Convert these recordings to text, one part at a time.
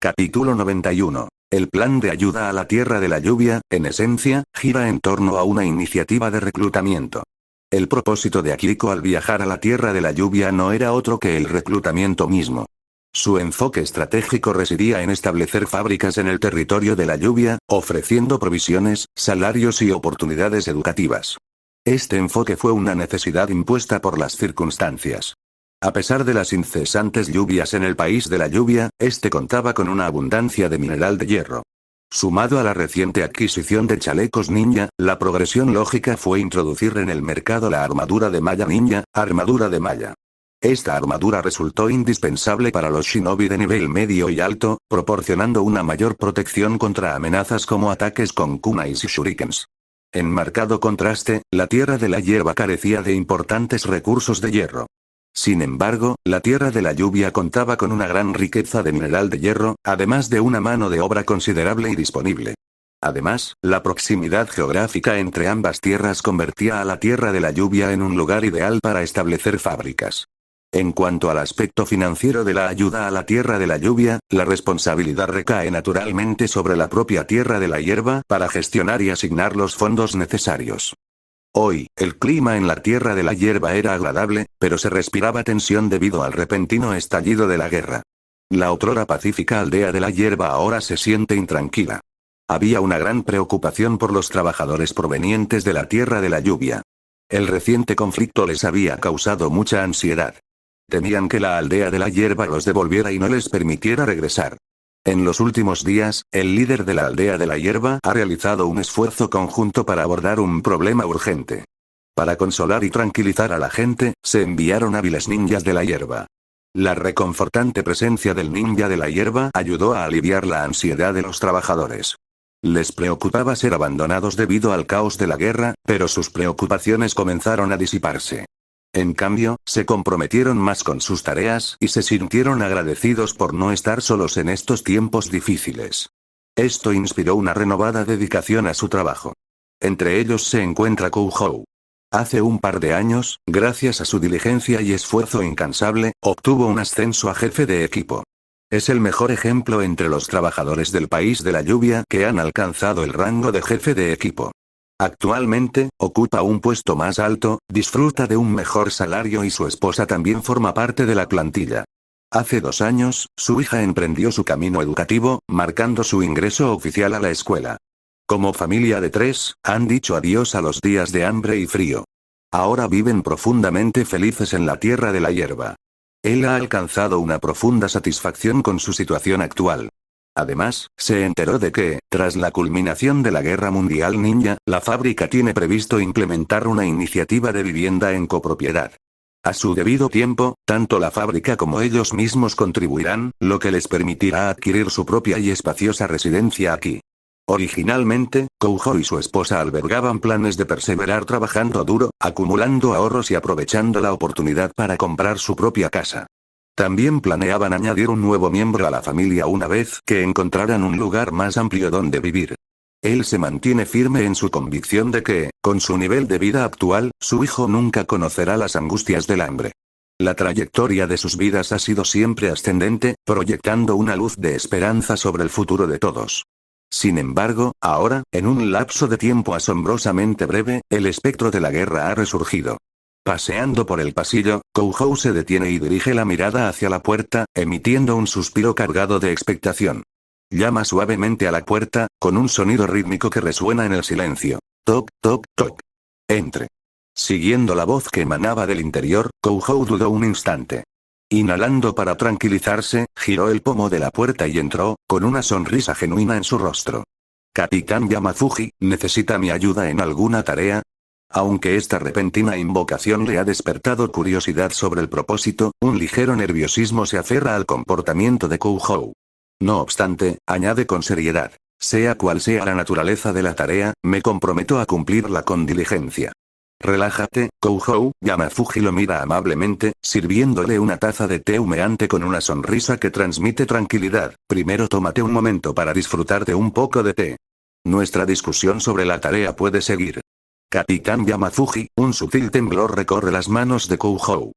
Capítulo 91. El plan de ayuda a la Tierra de la Lluvia, en esencia, gira en torno a una iniciativa de reclutamiento. El propósito de Akiko al viajar a la Tierra de la Lluvia no era otro que el reclutamiento mismo. Su enfoque estratégico residía en establecer fábricas en el territorio de la lluvia, ofreciendo provisiones, salarios y oportunidades educativas. Este enfoque fue una necesidad impuesta por las circunstancias. A pesar de las incesantes lluvias en el país de la lluvia, este contaba con una abundancia de mineral de hierro. Sumado a la reciente adquisición de chalecos ninja, la progresión lógica fue introducir en el mercado la armadura de malla ninja, armadura de malla. Esta armadura resultó indispensable para los shinobi de nivel medio y alto, proporcionando una mayor protección contra amenazas como ataques con kunais y shurikens. En marcado contraste, la Tierra de la Hierba carecía de importantes recursos de hierro. Sin embargo, la Tierra de la Lluvia contaba con una gran riqueza de mineral de hierro, además de una mano de obra considerable y disponible. Además, la proximidad geográfica entre ambas tierras convertía a la Tierra de la Lluvia en un lugar ideal para establecer fábricas. En cuanto al aspecto financiero de la ayuda a la Tierra de la Lluvia, la responsabilidad recae naturalmente sobre la propia Tierra de la Hierba para gestionar y asignar los fondos necesarios. Hoy, el clima en la Tierra de la Hierba era agradable, pero se respiraba tensión debido al repentino estallido de la guerra. La otrora pacífica aldea de la Hierba ahora se siente intranquila. Había una gran preocupación por los trabajadores provenientes de la Tierra de la Lluvia. El reciente conflicto les había causado mucha ansiedad. Temían que la aldea de la Hierba los devolviera y no les permitiera regresar. En los últimos días, el líder de la aldea de la Hierba ha realizado un esfuerzo conjunto para abordar un problema urgente. Para consolar y tranquilizar a la gente, se enviaron hábiles ninjas de la Hierba. La reconfortante presencia del ninja de la Hierba ayudó a aliviar la ansiedad de los trabajadores. Les preocupaba ser abandonados debido al caos de la guerra, pero sus preocupaciones comenzaron a disiparse. En cambio, se comprometieron más con sus tareas y se sintieron agradecidos por no estar solos en estos tiempos difíciles. Esto inspiró una renovada dedicación a su trabajo. Entre ellos se encuentra Kouhou. Hace un par de años, gracias a su diligencia y esfuerzo incansable, obtuvo un ascenso a jefe de equipo. Es el mejor ejemplo entre los trabajadores del país de la lluvia que han alcanzado el rango de jefe de equipo. Actualmente, ocupa un puesto más alto, disfruta de un mejor salario y su esposa también forma parte de la plantilla. Hace 2 años, su hija emprendió su camino educativo, marcando su ingreso oficial a la escuela. Como familia de 3, han dicho adiós a los días de hambre y frío. Ahora viven profundamente felices en la Tierra de la Hierba. Él ha alcanzado una profunda satisfacción con su situación actual. Además, se enteró de que, tras la culminación de la Guerra Mundial Ninja, la fábrica tiene previsto implementar una iniciativa de vivienda en copropiedad. A su debido tiempo, tanto la fábrica como ellos mismos contribuirán, lo que les permitirá adquirir su propia y espaciosa residencia aquí. Originalmente, Kouhou y su esposa albergaban planes de perseverar trabajando duro, acumulando ahorros y aprovechando la oportunidad para comprar su propia casa. También planeaban añadir un nuevo miembro a la familia una vez que encontraran un lugar más amplio donde vivir. Él se mantiene firme en su convicción de que, con su nivel de vida actual, su hijo nunca conocerá las angustias del hambre. La trayectoria de sus vidas ha sido siempre ascendente, proyectando una luz de esperanza sobre el futuro de todos. Sin embargo, ahora, en un lapso de tiempo asombrosamente breve, el espectro de la guerra ha resurgido. Paseando por el pasillo, Kouhou se detiene y dirige la mirada hacia la puerta, emitiendo un suspiro cargado de expectación. Llama suavemente a la puerta, con un sonido rítmico que resuena en el silencio. Toc, toc, toc. Entre. Siguiendo la voz que emanaba del interior, Kouhou dudó un instante. Inhalando para tranquilizarse, giró el pomo de la puerta y entró, con una sonrisa genuina en su rostro. Capitán Yamafuji, ¿necesita mi ayuda en alguna tarea? Aunque esta repentina invocación le ha despertado curiosidad sobre el propósito, un ligero nerviosismo se aferra al comportamiento de Kouhou. No obstante, añade con seriedad, sea cual sea la naturaleza de la tarea, me comprometo a cumplirla con diligencia. Relájate, Kouhou. Yamafuji lo mira amablemente, sirviéndole una taza de té humeante con una sonrisa que transmite tranquilidad. Primero tómate un momento para disfrutar de un poco de té. Nuestra discusión sobre la tarea puede seguir. Capitán Yamafuji, un sutil temblor recorre las manos de Kouhou.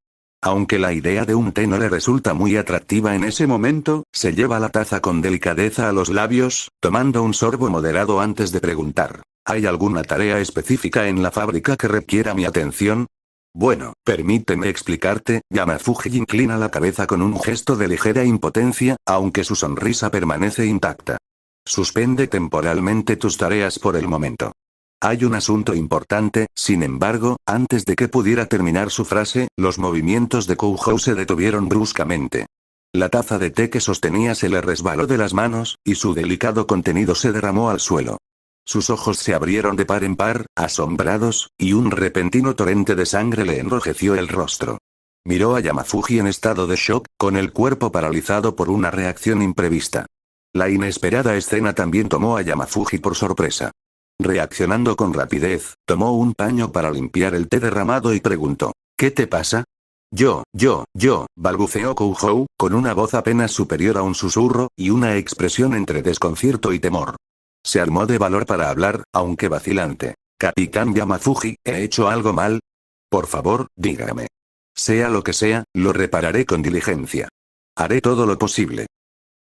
Aunque la idea de un té no le resulta muy atractiva en ese momento, se lleva la taza con delicadeza a los labios, tomando un sorbo moderado antes de preguntar: ¿hay alguna tarea específica en la fábrica que requiera mi atención? Bueno, permíteme explicarte. Yamafuji inclina la cabeza con un gesto de ligera impotencia, aunque su sonrisa permanece intacta. Suspende temporalmente tus tareas por el momento. Hay un asunto importante. Sin embargo, antes de que pudiera terminar su frase, los movimientos de Kouhou se detuvieron bruscamente. La taza de té que sostenía se le resbaló de las manos, y su delicado contenido se derramó al suelo. Sus ojos se abrieron de par en par, asombrados, y un repentino torrente de sangre le enrojeció el rostro. Miró a Yamafuji en estado de shock, con el cuerpo paralizado por una reacción imprevista. La inesperada escena también tomó a Yamafuji por sorpresa. Reaccionando con rapidez, tomó un paño para limpiar el té derramado y preguntó: ¿qué te pasa? Yo, balbuceó Kouhou, con una voz apenas superior a un susurro, y una expresión entre desconcierto y temor. Se armó de valor para hablar, aunque vacilante. Capitán Yamafuji, ¿he hecho algo mal? Por favor, dígame. Sea lo que sea, lo repararé con diligencia. Haré todo lo posible.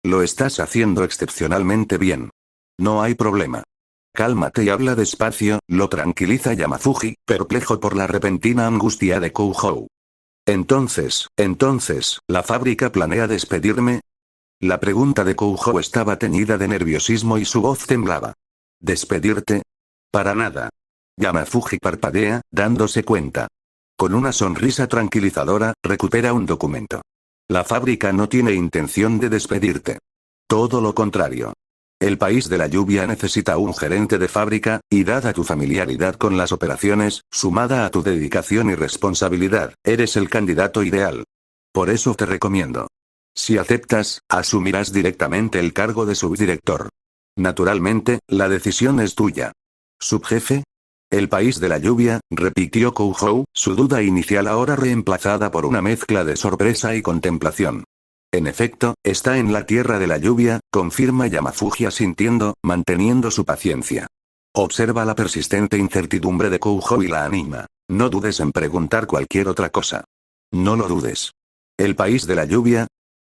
Lo estás haciendo excepcionalmente bien. No hay problema. Cálmate y habla despacio, lo tranquiliza Yamafuji, perplejo por la repentina angustia de Kouhou. Entonces, ¿la fábrica planea despedirme? La pregunta de Kouhou estaba teñida de nerviosismo y su voz temblaba. ¿Despedirte? Para nada. Yamafuji parpadea, dándose cuenta. Con una sonrisa tranquilizadora, recupera un documento. La fábrica no tiene intención de despedirte. Todo lo contrario. El país de la lluvia necesita un gerente de fábrica, y dada tu familiaridad con las operaciones, sumada a tu dedicación y responsabilidad, eres el candidato ideal. Por eso te recomiendo. Si aceptas, asumirás directamente el cargo de subdirector. Naturalmente, la decisión es tuya. ¿Subjefe? El país de la lluvia, repitió Kouhou, su duda inicial ahora reemplazada por una mezcla de sorpresa y contemplación. En efecto, está en la tierra de la lluvia, confirma Yamafuji asintiendo, manteniendo su paciencia. Observa la persistente incertidumbre de Kouhou y la anima. No dudes en preguntar cualquier otra cosa. No lo dudes. ¿El país de la lluvia?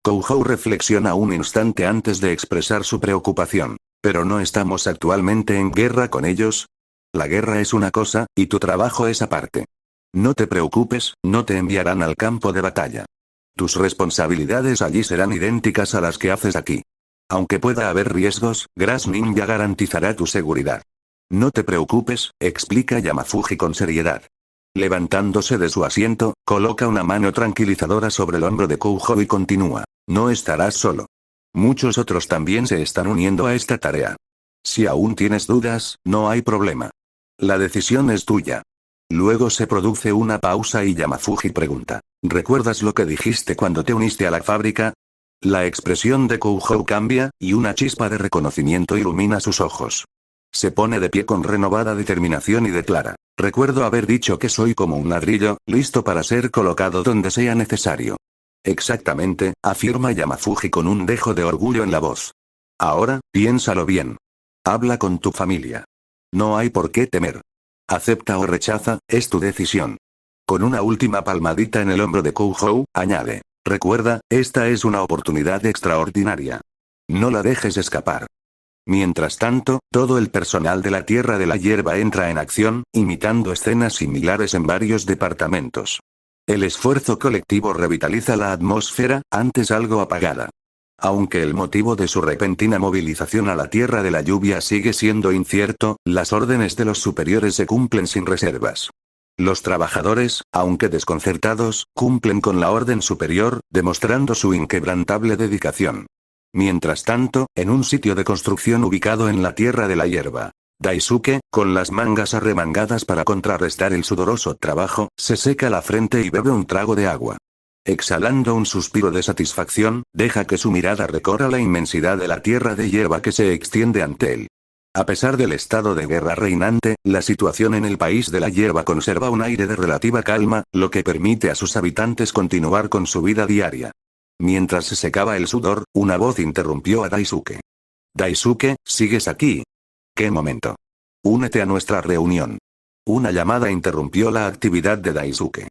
Kouhou reflexiona un instante antes de expresar su preocupación. ¿Pero no estamos actualmente en guerra con ellos? La guerra es una cosa, y tu trabajo es aparte. No te preocupes, no te enviarán al campo de batalla. Tus responsabilidades allí serán idénticas a las que haces aquí. Aunque pueda haber riesgos, Grass Ninja garantizará tu seguridad. No te preocupes, explica Yamafuji con seriedad. Levantándose de su asiento, coloca una mano tranquilizadora sobre el hombro de Kouhou y continúa. No estarás solo. Muchos otros también se están uniendo a esta tarea. Si aún tienes dudas, no hay problema. La decisión es tuya. Luego se produce una pausa y Yamafuji pregunta: ¿recuerdas lo que dijiste cuando te uniste a la fábrica? La expresión de Kouhou cambia, y una chispa de reconocimiento ilumina sus ojos. Se pone de pie con renovada determinación y declara: recuerdo haber dicho que soy como un ladrillo, listo para ser colocado donde sea necesario. Exactamente, afirma Yamafuji con un dejo de orgullo en la voz. Ahora, piénsalo bien. Habla con tu familia. No hay por qué temer. Acepta o rechaza, es tu decisión. Con una última palmadita en el hombro de Kouhou, añade: recuerda, esta es una oportunidad extraordinaria. No la dejes escapar. Mientras tanto, todo el personal de la Tierra de la Hierba entra en acción, imitando escenas similares en varios departamentos. El esfuerzo colectivo revitaliza la atmósfera, antes algo apagada. Aunque el motivo de su repentina movilización a la Tierra de la Lluvia sigue siendo incierto, las órdenes de los superiores se cumplen sin reservas. Los trabajadores, aunque desconcertados, cumplen con la orden superior, demostrando su inquebrantable dedicación. Mientras tanto, en un sitio de construcción ubicado en la Tierra de la Hierba, Daisuke, con las mangas arremangadas para contrarrestar el sudoroso trabajo, se seca la frente y bebe un trago de agua. Exhalando un suspiro de satisfacción, deja que su mirada recorra la inmensidad de la tierra de hierba que se extiende ante él. A pesar del estado de guerra reinante, la situación en el país de la hierba conserva un aire de relativa calma, lo que permite a sus habitantes continuar con su vida diaria. Mientras se secaba el sudor, una voz interrumpió a Daisuke. Daisuke, ¿sigues aquí? ¿Qué momento? Únete a nuestra reunión. Una llamada interrumpió la actividad de Daisuke.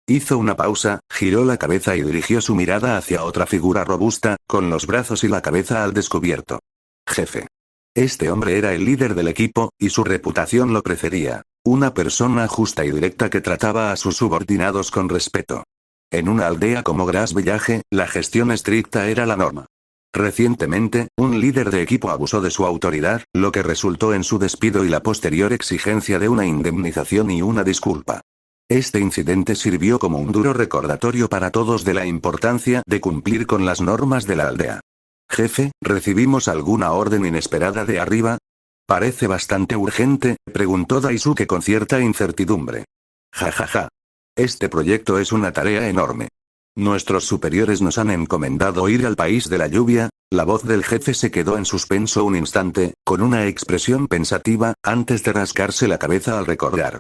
Hizo una pausa, giró la cabeza y dirigió su mirada hacia otra figura robusta, con los brazos y la cabeza al descubierto. Jefe. Este hombre era el líder del equipo, y su reputación lo precedía. Una persona justa y directa que trataba a sus subordinados con respeto. En una aldea como Gras Village, la gestión estricta era la norma. Recientemente, un líder de equipo abusó de su autoridad, lo que resultó en su despido y la posterior exigencia de una indemnización y una disculpa. Este incidente sirvió como un duro recordatorio para todos de la importancia de cumplir con las normas de la aldea. Jefe, ¿recibimos alguna orden inesperada de arriba? Parece bastante urgente, preguntó Daisuke con cierta incertidumbre. Ja. Este proyecto es una tarea enorme. Nuestros superiores nos han encomendado ir al país de la lluvia. La voz del jefe se quedó en suspenso un instante, con una expresión pensativa, antes de rascarse la cabeza al recordar.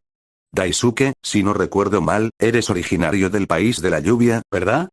Daisuke, si no recuerdo mal, eres originario del país de la lluvia, ¿verdad?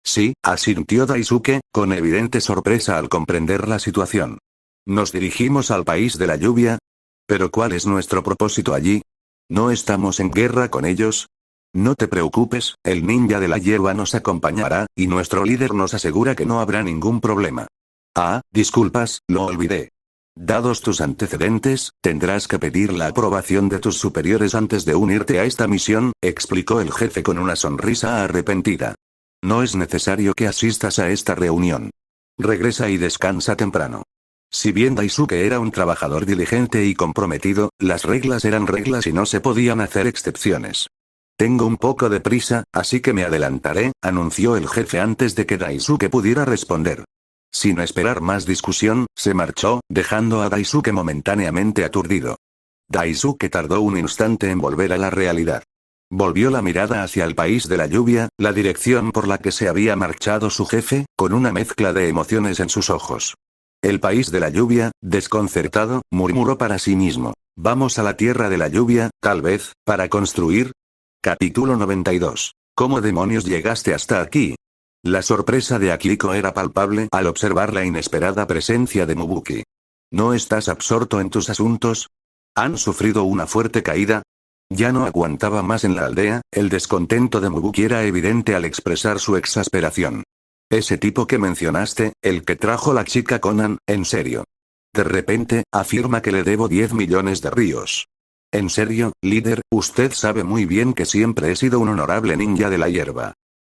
Sí, asintió Daisuke, con evidente sorpresa al comprender la situación. Nos dirigimos al país de la lluvia. ¿Pero cuál es nuestro propósito allí? ¿No estamos en guerra con ellos? No te preocupes, el ninja de la hierba nos acompañará, y nuestro líder nos asegura que no habrá ningún problema. Ah, disculpas, lo olvidé. Dados tus antecedentes, tendrás que pedir la aprobación de tus superiores antes de unirte a esta misión, explicó el jefe con una sonrisa arrepentida. No es necesario que asistas a esta reunión. Regresa y descansa temprano. Si bien Daisuke era un trabajador diligente y comprometido, las reglas eran reglas y no se podían hacer excepciones. Tengo un poco de prisa, así que me adelantaré, anunció el jefe antes de que Daisuke pudiera responder. Sin esperar más discusión, se marchó, dejando a Daisuke momentáneamente aturdido. Daisuke tardó un instante en volver a la realidad. Volvió la mirada hacia el país de la lluvia, la dirección por la que se había marchado su jefe, con una mezcla de emociones en sus ojos. El país de la lluvia, desconcertado, murmuró para sí mismo. Vamos a la tierra de la lluvia, tal vez, para construir. Capítulo 92. ¿Cómo demonios llegaste hasta aquí? La sorpresa de Akiko era palpable al observar la inesperada presencia de Mubuki. ¿No estás absorto en tus asuntos? ¿Han sufrido una fuerte caída? Ya no aguantaba más en la aldea, el descontento de Mubuki era evidente al expresar su exasperación. Ese tipo que mencionaste, el que trajo la chica Conan, en serio. De repente, afirma que le debo 10 millones de ríos. En serio, líder, usted sabe muy bien que siempre he sido un honorable ninja de la hierba.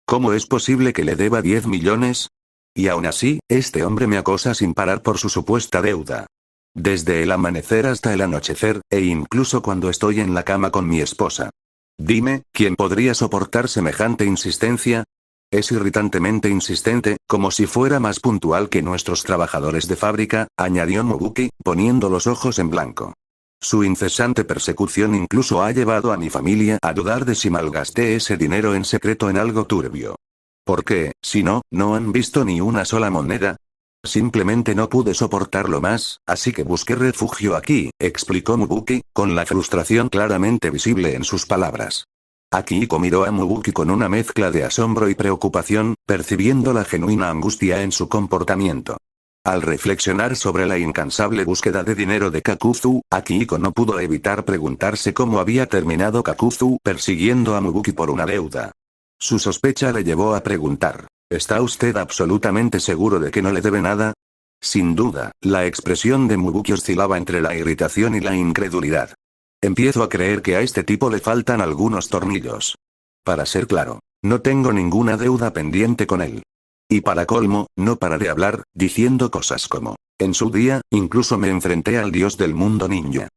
¿Cómo es posible que le deba 10 millones? Y aún así, este hombre me acosa sin parar por su supuesta deuda. Desde el amanecer hasta el anochecer, e incluso cuando estoy en la cama con mi esposa. Dime, ¿quién podría soportar semejante insistencia? Es irritantemente insistente, como si fuera más puntual que nuestros trabajadores de fábrica, añadió Mubuki, poniendo los ojos en blanco. Su incesante persecución incluso ha llevado a mi familia a dudar de si malgasté ese dinero en secreto en algo turbio. ¿Por qué, si no, no han visto ni una sola moneda? Simplemente no pude soportarlo más, así que busqué refugio aquí, explicó Mubuki, con la frustración claramente visible en sus palabras. Akihiko miró a Mubuki con una mezcla de asombro y preocupación, percibiendo la genuina angustia en su comportamiento. Al reflexionar sobre la incansable búsqueda de dinero de Kakuzu, Akihiko no pudo evitar preguntarse cómo había terminado Kakuzu persiguiendo a Mubuki por una deuda. Su sospecha le llevó a preguntar, ¿está usted absolutamente seguro de que no le debe nada? Sin duda, la expresión de Mubuki oscilaba entre la irritación y la incredulidad. Empiezo a creer que a este tipo le faltan algunos tornillos. Para ser claro, no tengo ninguna deuda pendiente con él. Y para colmo, no para de hablar, diciendo cosas como, en su día, incluso me enfrenté al dios del mundo ninja.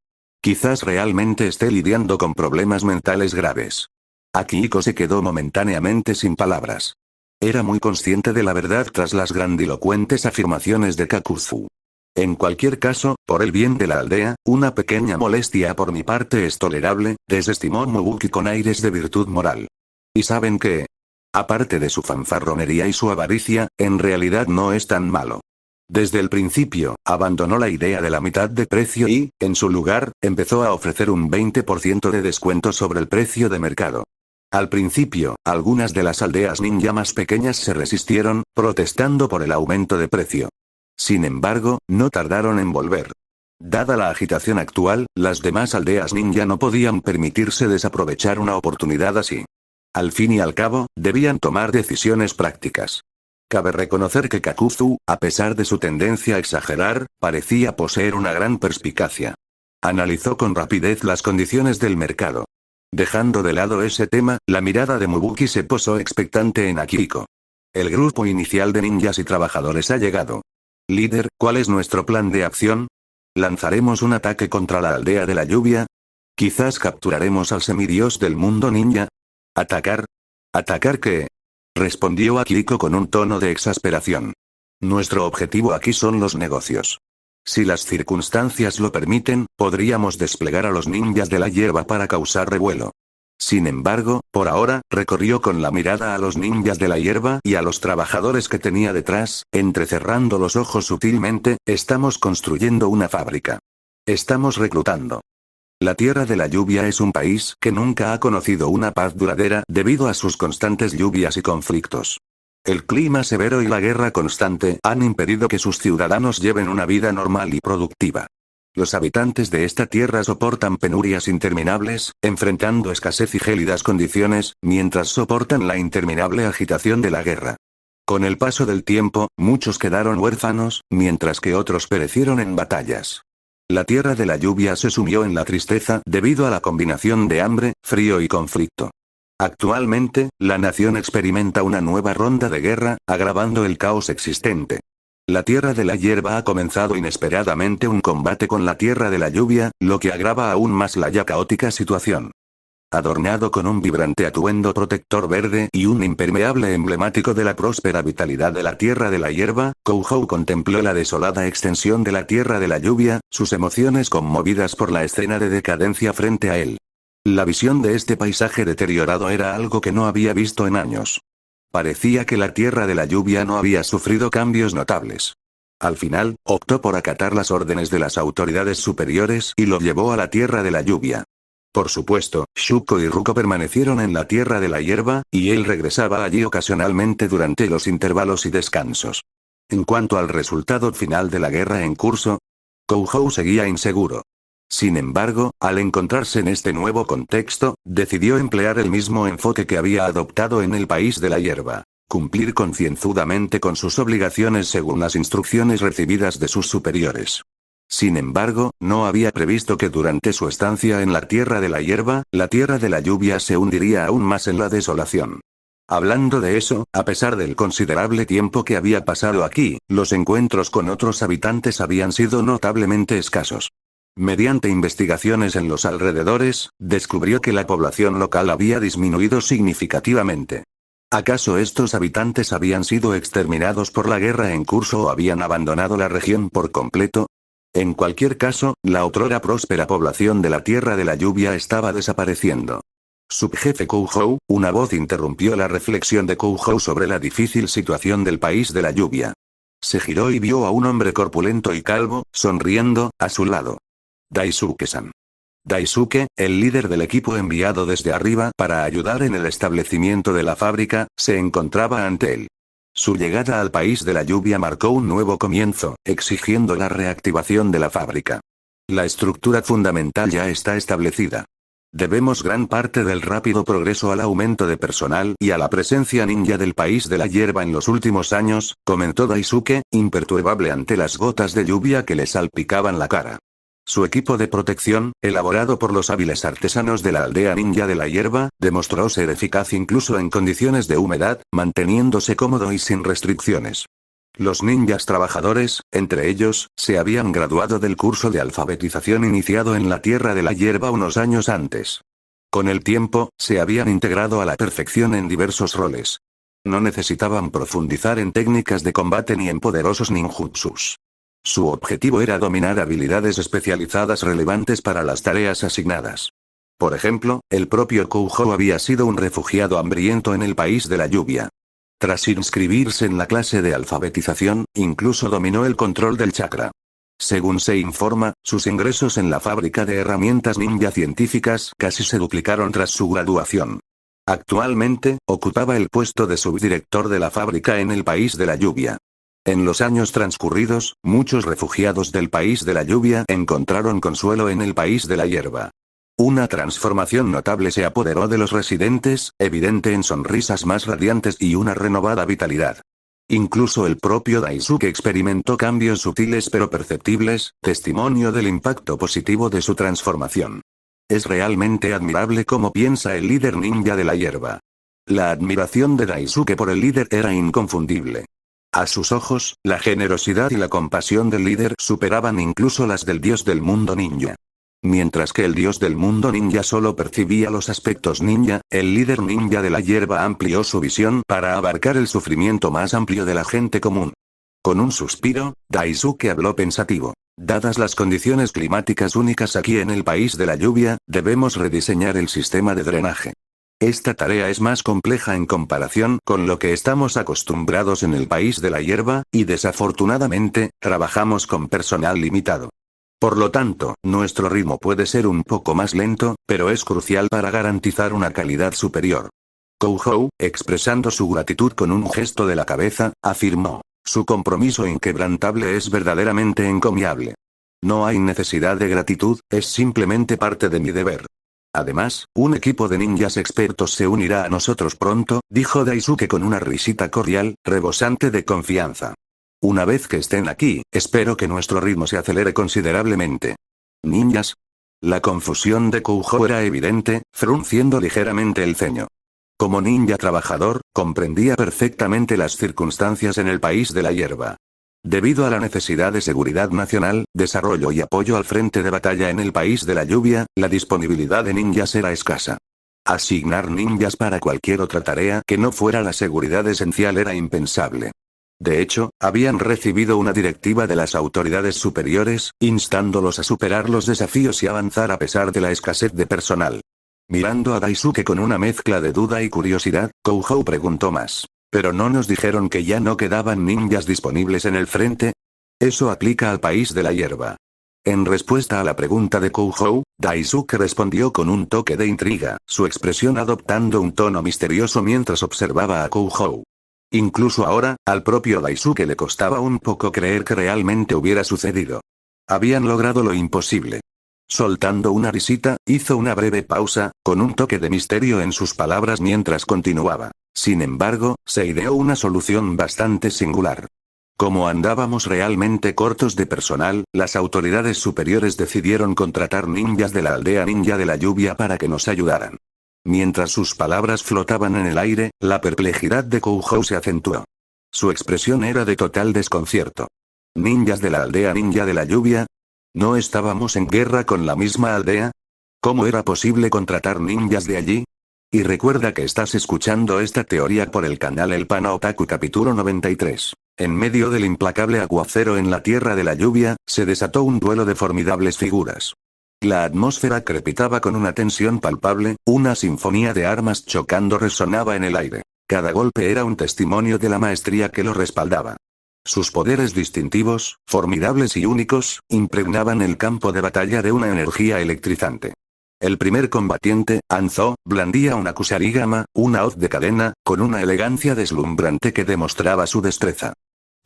Quizás realmente esté lidiando con problemas mentales graves. Akihiko se quedó momentáneamente sin palabras. Era muy consciente de la verdad tras las grandilocuentes afirmaciones de Kakuzu. En cualquier caso, por el bien de la aldea, una pequeña molestia por mi parte es tolerable, desestimó Mubuki con aires de virtud moral. ¿Y saben qué? Aparte de su fanfarronería y su avaricia, en realidad no es tan malo. Desde el principio, abandonó la idea de la mitad de precio y, en su lugar, empezó a ofrecer un 20% de descuento sobre el precio de mercado. Al principio, algunas de las aldeas ninja más pequeñas se resistieron, protestando por el aumento de precio. Sin embargo, no tardaron en volver. Dada la agitación actual, las demás aldeas ninja no podían permitirse desaprovechar una oportunidad así. Al fin y al cabo, debían tomar decisiones prácticas. Cabe reconocer que Kakuzu, a pesar de su tendencia a exagerar, parecía poseer una gran perspicacia. Analizó con rapidez las condiciones del mercado. Dejando de lado ese tema, la mirada de Mubuki se posó expectante en Akihiko. El grupo inicial de ninjas y trabajadores ha llegado. Líder, ¿cuál es nuestro plan de acción? ¿Lanzaremos un ataque contra la aldea de la lluvia? ¿Quizás capturaremos al semidios del mundo ninja? ¿Atacar? ¿Atacar qué? Respondió Akihiko con un tono de exasperación. Nuestro objetivo aquí son los negocios. Si las circunstancias lo permiten, podríamos desplegar a los ninjas de la hierba para causar revuelo. Sin embargo, por ahora, recorrió con la mirada a los ninjas de la hierba y a los trabajadores que tenía detrás, entrecerrando los ojos sutilmente, estamos construyendo una fábrica. Estamos reclutando. La Tierra de la Lluvia es un país que nunca ha conocido una paz duradera debido a sus constantes lluvias y conflictos. El clima severo y la guerra constante han impedido que sus ciudadanos lleven una vida normal y productiva. Los habitantes de esta tierra soportan penurias interminables, enfrentando escasez y gélidas condiciones, mientras soportan la interminable agitación de la guerra. Con el paso del tiempo, muchos quedaron huérfanos, mientras que otros perecieron en batallas. La Tierra de la Lluvia se sumió en la tristeza debido a la combinación de hambre, frío y conflicto. Actualmente, la nación experimenta una nueva ronda de guerra, agravando el caos existente. La Tierra de la Hierba ha comenzado inesperadamente un combate con la Tierra de la Lluvia, lo que agrava aún más la ya caótica situación. Adornado con un vibrante atuendo protector verde y un impermeable emblemático de la próspera vitalidad de la Tierra de la Hierba, Kouhou contempló la desolada extensión de la Tierra de la Lluvia, sus emociones conmovidas por la escena de decadencia frente a él. La visión de este paisaje deteriorado era algo que no había visto en años. Parecía que la Tierra de la Lluvia no había sufrido cambios notables. Al final, optó por acatar las órdenes de las autoridades superiores y lo llevó a la Tierra de la Lluvia. Por supuesto, Shuko y Ruko permanecieron en la Tierra de la Hierba, y él regresaba allí ocasionalmente durante los intervalos y descansos. En cuanto al resultado final de la guerra en curso, Kouhou seguía inseguro. Sin embargo, al encontrarse en este nuevo contexto, decidió emplear el mismo enfoque que había adoptado en el país de la hierba. Cumplir concienzudamente con sus obligaciones según las instrucciones recibidas de sus superiores. Sin embargo, no había previsto que durante su estancia en la Tierra de la Hierba, la Tierra de la Lluvia se hundiría aún más en la desolación. Hablando de eso, a pesar del considerable tiempo que había pasado aquí, los encuentros con otros habitantes habían sido notablemente escasos. Mediante investigaciones en los alrededores, descubrió que la población local había disminuido significativamente. ¿Acaso estos habitantes habían sido exterminados por la guerra en curso o habían abandonado la región por completo? En cualquier caso, la otrora próspera población de la Tierra de la Lluvia estaba desapareciendo. Subjefe Kouhou, una voz interrumpió la reflexión de Kouhou sobre la difícil situación del país de la lluvia. Se giró y vio a un hombre corpulento y calvo, sonriendo, a su lado. Daisuke-san. Daisuke, el líder del equipo enviado desde arriba para ayudar en el establecimiento de la fábrica, se encontraba ante él. Su llegada al país de la lluvia marcó un nuevo comienzo, exigiendo la reactivación de la fábrica. La estructura fundamental ya está establecida. Debemos gran parte del rápido progreso al aumento de personal y a la presencia ninja del país de la hierba en los últimos años, comentó Daisuke, imperturbable ante las gotas de lluvia que le salpicaban la cara. Su equipo de protección, elaborado por los hábiles artesanos de la aldea ninja de la hierba, demostró ser eficaz incluso en condiciones de humedad, manteniéndose cómodo y sin restricciones. Los ninjas trabajadores, entre ellos, se habían graduado del curso de alfabetización iniciado en la Tierra de la Hierba unos años antes. Con el tiempo, se habían integrado a la perfección en diversos roles. No necesitaban profundizar en técnicas de combate ni en poderosos ninjutsus. Su objetivo era dominar habilidades especializadas relevantes para las tareas asignadas. Por ejemplo, el propio Kouhou había sido un refugiado hambriento en el país de la lluvia. Tras inscribirse en la clase de alfabetización, incluso dominó el control del chakra. Según se informa, sus ingresos en la fábrica de herramientas ninja científicas casi se duplicaron tras su graduación. Actualmente, ocupaba el puesto de subdirector de la fábrica en el país de la lluvia. En los años transcurridos, muchos refugiados del país de la lluvia encontraron consuelo en el país de la hierba. Una transformación notable se apoderó de los residentes, evidente en sonrisas más radiantes y una renovada vitalidad. Incluso el propio Daisuke experimentó cambios sutiles pero perceptibles, testimonio del impacto positivo de su transformación. Es realmente admirable cómo piensa el líder ninja de la hierba. La admiración de Daisuke por el líder era inconfundible. A sus ojos, la generosidad y la compasión del líder superaban incluso las del dios del mundo ninja. Mientras que el dios del mundo ninja solo percibía los aspectos ninja, el líder ninja de la hierba amplió su visión para abarcar el sufrimiento más amplio de la gente común. Con un suspiro, Daisuke habló pensativo. Dadas las condiciones climáticas únicas aquí en el país de la lluvia, debemos rediseñar el sistema de drenaje. Esta tarea es más compleja en comparación con lo que estamos acostumbrados en el país de la hierba, y desafortunadamente, trabajamos con personal limitado. Por lo tanto, nuestro ritmo puede ser un poco más lento, pero es crucial para garantizar una calidad superior. Kouhou, expresando su gratitud con un gesto de la cabeza, afirmó. Su compromiso inquebrantable es verdaderamente encomiable. No hay necesidad de gratitud, es simplemente parte de mi deber. Además, un equipo de ninjas expertos se unirá a nosotros pronto, dijo Daisuke con una risita cordial, rebosante de confianza. Una vez que estén aquí, espero que nuestro ritmo se acelere considerablemente. ¿Ninjas? La confusión de Kouhou era evidente, frunciendo ligeramente el ceño. Como ninja trabajador, comprendía perfectamente las circunstancias en el país de la hierba. Debido a la necesidad de seguridad nacional, desarrollo y apoyo al frente de batalla en el país de la lluvia, la disponibilidad de ninjas era escasa. Asignar ninjas para cualquier otra tarea que no fuera la seguridad esencial era impensable. De hecho, habían recibido una directiva de las autoridades superiores, instándolos a superar los desafíos y avanzar a pesar de la escasez de personal. Mirando a Daisuke con una mezcla de duda y curiosidad, Kouhou preguntó más. ¿Pero no nos dijeron que ya no quedaban ninjas disponibles en el frente? Eso aplica al país de la hierba. En respuesta a la pregunta de Kouhou, Daisuke respondió con un toque de intriga, su expresión adoptando un tono misterioso mientras observaba a Kouhou. Incluso ahora, al propio Daisuke le costaba un poco creer que realmente hubiera sucedido. Habían logrado lo imposible. Soltando una risita, hizo una breve pausa, con un toque de misterio en sus palabras mientras continuaba. Sin embargo, se ideó una solución bastante singular. Como andábamos realmente cortos de personal, las autoridades superiores decidieron contratar ninjas de la aldea ninja de la lluvia para que nos ayudaran. Mientras sus palabras flotaban en el aire, la perplejidad de Kouhou se acentuó. Su expresión era de total desconcierto. ¿Ninjas de la aldea ninja de la lluvia? ¿No estábamos en guerra con la misma aldea? ¿Cómo era posible contratar ninjas de allí? Y recuerda que estás escuchando esta teoría por el canal El Pana Otaku capítulo 93. En medio del implacable aguacero en la tierra de la lluvia, se desató un duelo de formidables figuras. La atmósfera crepitaba con una tensión palpable, una sinfonía de armas chocando resonaba en el aire. Cada golpe era un testimonio de la maestría que lo respaldaba. Sus poderes distintivos, formidables y únicos, impregnaban el campo de batalla de una energía electrizante. El primer combatiente, Anzo, blandía una kusarigama, una hoz de cadena, con una elegancia deslumbrante que demostraba su destreza.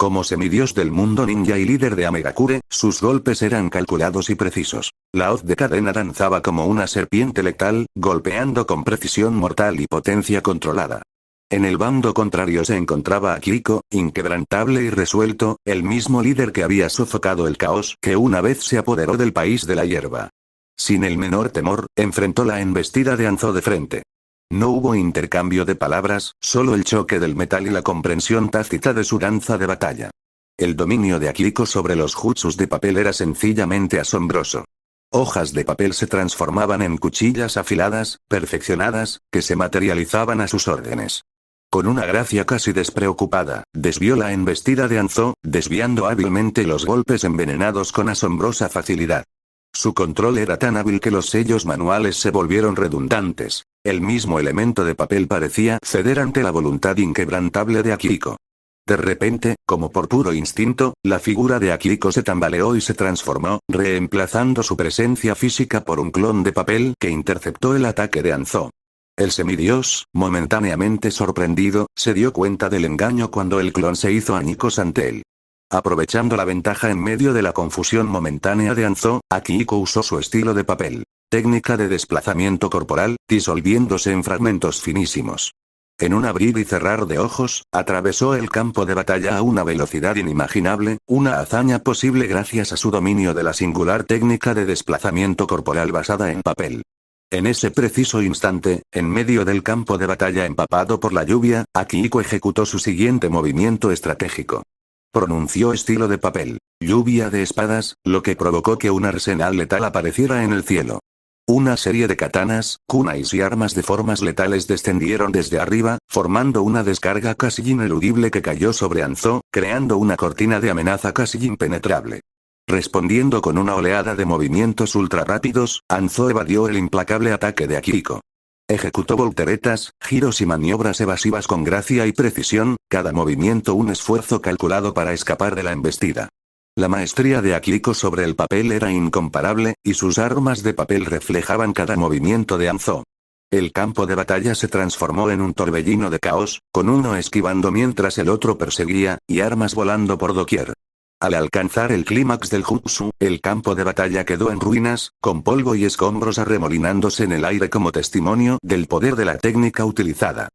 Como semidios del mundo ninja y líder de Amegakure, sus golpes eran calculados y precisos. La hoz de cadena danzaba como una serpiente letal, golpeando con precisión mortal y potencia controlada. En el bando contrario se encontraba Akihiko, inquebrantable y resuelto, el mismo líder que había sofocado el caos que una vez se apoderó del país de la hierba. Sin el menor temor, enfrentó la embestida de Anzo de frente. No hubo intercambio de palabras, solo el choque del metal y la comprensión tácita de su danza de batalla. El dominio de Akihiko sobre los jutsus de papel era sencillamente asombroso. Hojas de papel se transformaban en cuchillas afiladas, perfeccionadas, que se materializaban a sus órdenes. Con una gracia casi despreocupada, desvió la embestida de Anzo, desviando hábilmente los golpes envenenados con asombrosa facilidad. Su control era tan hábil que los sellos manuales se volvieron redundantes. El mismo elemento de papel parecía ceder ante la voluntad inquebrantable de Akihiko. De repente, como por puro instinto, la figura de Akihiko se tambaleó y se transformó, reemplazando su presencia física por un clon de papel que interceptó el ataque de Anzo. El semidios, momentáneamente sorprendido, se dio cuenta del engaño cuando el clon se hizo añicos ante él. Aprovechando la ventaja en medio de la confusión momentánea de Anzo, Akihiko usó su estilo de papel. técnica de desplazamiento corporal, disolviéndose en fragmentos finísimos. En un abrir y cerrar de ojos, atravesó el campo de batalla a una velocidad inimaginable, una hazaña posible gracias a su dominio de la singular técnica de desplazamiento corporal basada en papel. En ese preciso instante, en medio del campo de batalla empapado por la lluvia, Akihiko ejecutó su siguiente movimiento estratégico. Pronunció estilo de papel, lluvia de espadas, lo que provocó que un arsenal letal apareciera en el cielo. Una serie de katanas, kunais y armas de formas letales descendieron desde arriba, formando una descarga casi ineludible que cayó sobre Anzō, creando una cortina de amenaza casi impenetrable. Respondiendo con una oleada de movimientos ultra rápidos, Anzō evadió el implacable ataque de Akihiko. Ejecutó volteretas, giros y maniobras evasivas con gracia y precisión, cada movimiento un esfuerzo calculado para escapar de la embestida. La maestría de Akihiko sobre el papel era incomparable, y sus armas de papel reflejaban cada movimiento de Anzō. El campo de batalla se transformó en un torbellino de caos, con uno esquivando mientras el otro perseguía, y armas volando por doquier. Al alcanzar el clímax del jutsu, el campo de batalla quedó en ruinas, con polvo y escombros arremolinándose en el aire como testimonio del poder de la técnica utilizada.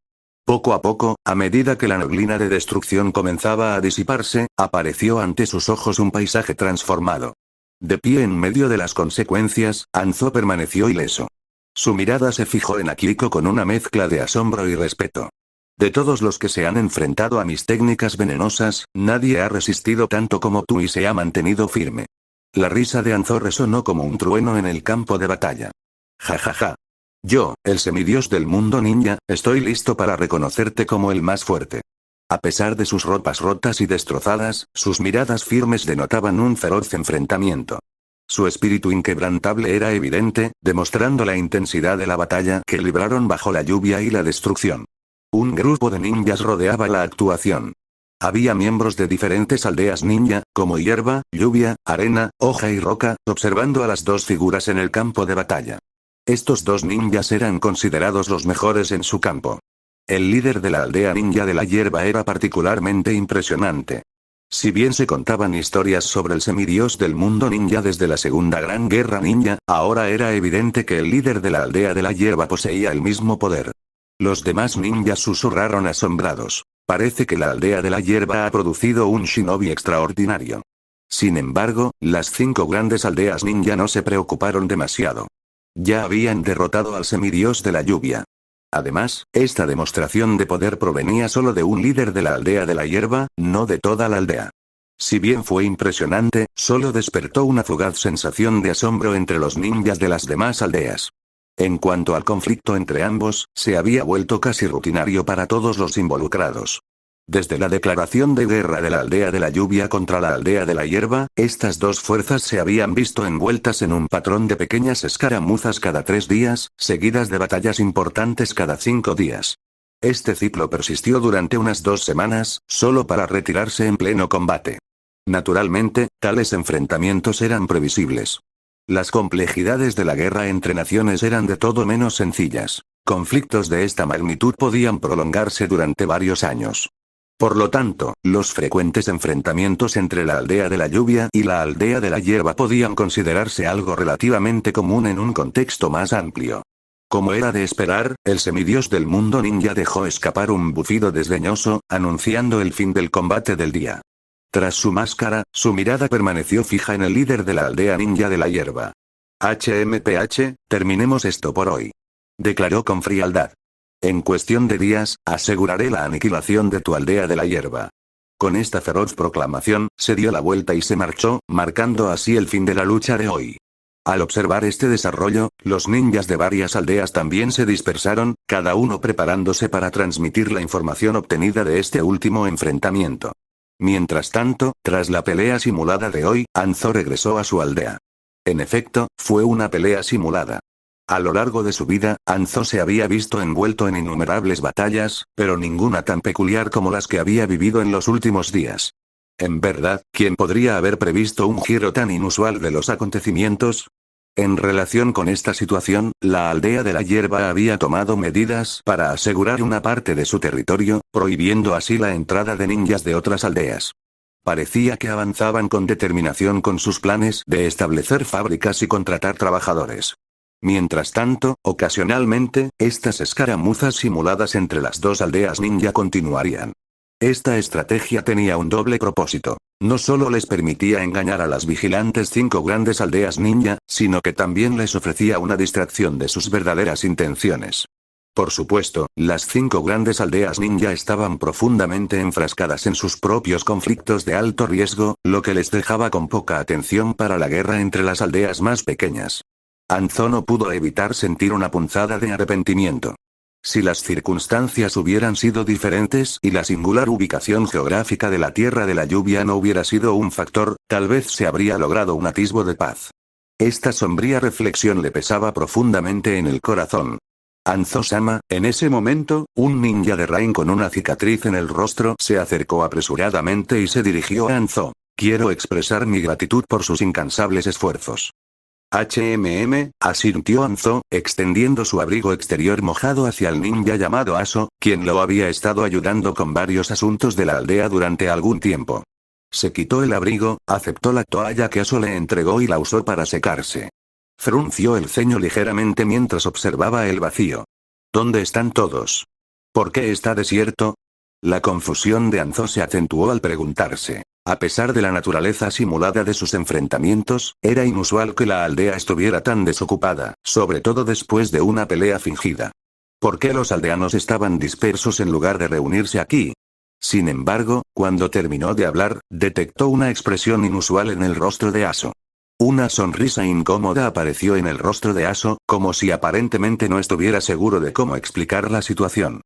Poco a poco, a medida que la neblina de destrucción comenzaba a disiparse, apareció ante sus ojos un paisaje transformado. De pie en medio de las consecuencias, Anzō permaneció ileso. Su mirada se fijó en Akihiko con una mezcla de asombro y respeto. De todos los que se han enfrentado a mis técnicas venenosas, nadie ha resistido tanto como tú y se ha mantenido firme. La risa de Anzō resonó como un trueno en el campo de batalla. Ja ja ja. Yo, el semidios del mundo ninja, estoy listo para reconocerte como el más fuerte. A pesar de sus ropas rotas y destrozadas, sus miradas firmes denotaban un feroz enfrentamiento. Su espíritu inquebrantable era evidente, demostrando la intensidad de la batalla que libraron bajo la lluvia y la destrucción. Un grupo de ninjas rodeaba la actuación. Había miembros de diferentes aldeas ninja, como hierba, lluvia, arena, hoja y roca, observando a las dos figuras en el campo de batalla. Estos dos ninjas eran considerados los mejores en su campo. El líder de la aldea ninja de la hierba era particularmente impresionante. Si bien se contaban historias sobre el semidios del mundo ninja desde la Segunda Gran Guerra Ninja, ahora era evidente que el líder de la aldea de la hierba poseía el mismo poder. Los demás ninjas susurraron asombrados. Parece que la aldea de la hierba ha producido un shinobi extraordinario. Sin embargo, las 5 grandes aldeas ninja no se preocuparon demasiado. Ya habían derrotado al semidios de la lluvia. Además, esta demostración de poder provenía solo de un líder de la aldea de la hierba, no de toda la aldea. Si bien fue impresionante, solo despertó una fugaz sensación de asombro entre los ninjas de las demás aldeas. En cuanto al conflicto entre ambos, se había vuelto casi rutinario para todos los involucrados. Desde la declaración de guerra de la aldea de la lluvia contra la aldea de la hierba, estas dos fuerzas se habían visto envueltas en un patrón de pequeñas escaramuzas cada 3 días, seguidas de batallas importantes cada 5 días. Este ciclo persistió durante unas 2 semanas, solo para retirarse en pleno combate. Naturalmente, tales enfrentamientos eran previsibles. Las complejidades de la guerra entre naciones eran de todo menos sencillas. Conflictos de esta magnitud podían prolongarse durante varios años. Por lo tanto, los frecuentes enfrentamientos entre la aldea de la lluvia y la aldea de la hierba podían considerarse algo relativamente común en un contexto más amplio. Como era de esperar, el semidios del mundo ninja dejó escapar un bufido desdeñoso, anunciando el fin del combate del día. Tras su máscara, su mirada permaneció fija en el líder de la aldea ninja de la hierba. HMPH, terminemos esto por hoy. Declaró con frialdad. En cuestión de días, aseguraré la aniquilación de tu aldea de la hierba. Con esta feroz proclamación, se dio la vuelta y se marchó, marcando así el fin de la lucha de hoy. Al observar este desarrollo, los ninjas de varias aldeas también se dispersaron, cada uno preparándose para transmitir la información obtenida de este último enfrentamiento. Mientras tanto, tras la pelea simulada de hoy, Anzō regresó a su aldea. En efecto, fue una pelea simulada. A lo largo de su vida, Anzō se había visto envuelto en innumerables batallas, pero ninguna tan peculiar como las que había vivido en los últimos días. En verdad, ¿quién podría haber previsto un giro tan inusual de los acontecimientos? En relación con esta situación, la aldea de la hierba había tomado medidas para asegurar una parte de su territorio, prohibiendo así la entrada de ninjas de otras aldeas. Parecía que avanzaban con determinación con sus planes de establecer fábricas y contratar trabajadores. Mientras tanto, ocasionalmente, estas escaramuzas simuladas entre las dos aldeas ninja continuarían. Esta estrategia tenía un doble propósito. No solo les permitía engañar a las vigilantes 5 grandes aldeas ninja, sino que también les ofrecía una distracción de sus verdaderas intenciones. Por supuesto, las 5 grandes aldeas ninja estaban profundamente enfrascadas en sus propios conflictos de alto riesgo, lo que les dejaba con poca atención para la guerra entre las aldeas más pequeñas. Hanzo no pudo evitar sentir una punzada de arrepentimiento. Si las circunstancias hubieran sido diferentes y la singular ubicación geográfica de la Tierra de la Lluvia no hubiera sido un factor, tal vez se habría logrado un atisbo de paz. Esta sombría reflexión le pesaba profundamente en el corazón. Hanzo-sama, en ese momento, un ninja de Rain con una cicatriz en el rostro se acercó apresuradamente y se dirigió a Hanzo. Quiero expresar mi gratitud por sus incansables esfuerzos. Asintió Hanzo, extendiendo su abrigo exterior mojado hacia el ninja llamado Aso, quien lo había estado ayudando con varios asuntos de la aldea durante algún tiempo. Se quitó el abrigo, aceptó la toalla que Aso le entregó y la usó para secarse. Frunció el ceño ligeramente mientras observaba el vacío. ¿Dónde están todos? ¿Por qué está desierto? La confusión de Hanzo se acentuó al preguntarse. A pesar de la naturaleza simulada de sus enfrentamientos, era inusual que la aldea estuviera tan desocupada, sobre todo después de una pelea fingida. ¿Por qué los aldeanos estaban dispersos en lugar de reunirse aquí? Sin embargo, cuando terminó de hablar, detectó una expresión inusual en el rostro de Aso. Una sonrisa incómoda apareció en el rostro de Aso, como si aparentemente no estuviera seguro de cómo explicar la situación.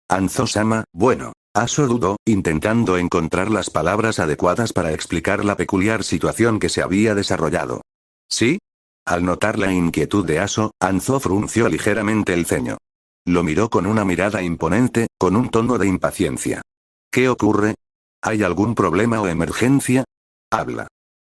Hanzo-sama, bueno. Aso dudó, intentando encontrar las palabras adecuadas para explicar la peculiar situación que se había desarrollado. ¿Sí? Al notar la inquietud de Aso, Hanzo frunció ligeramente el ceño. Lo miró con una mirada imponente, con un tono de impaciencia. ¿Qué ocurre? ¿Hay algún problema o emergencia? Habla.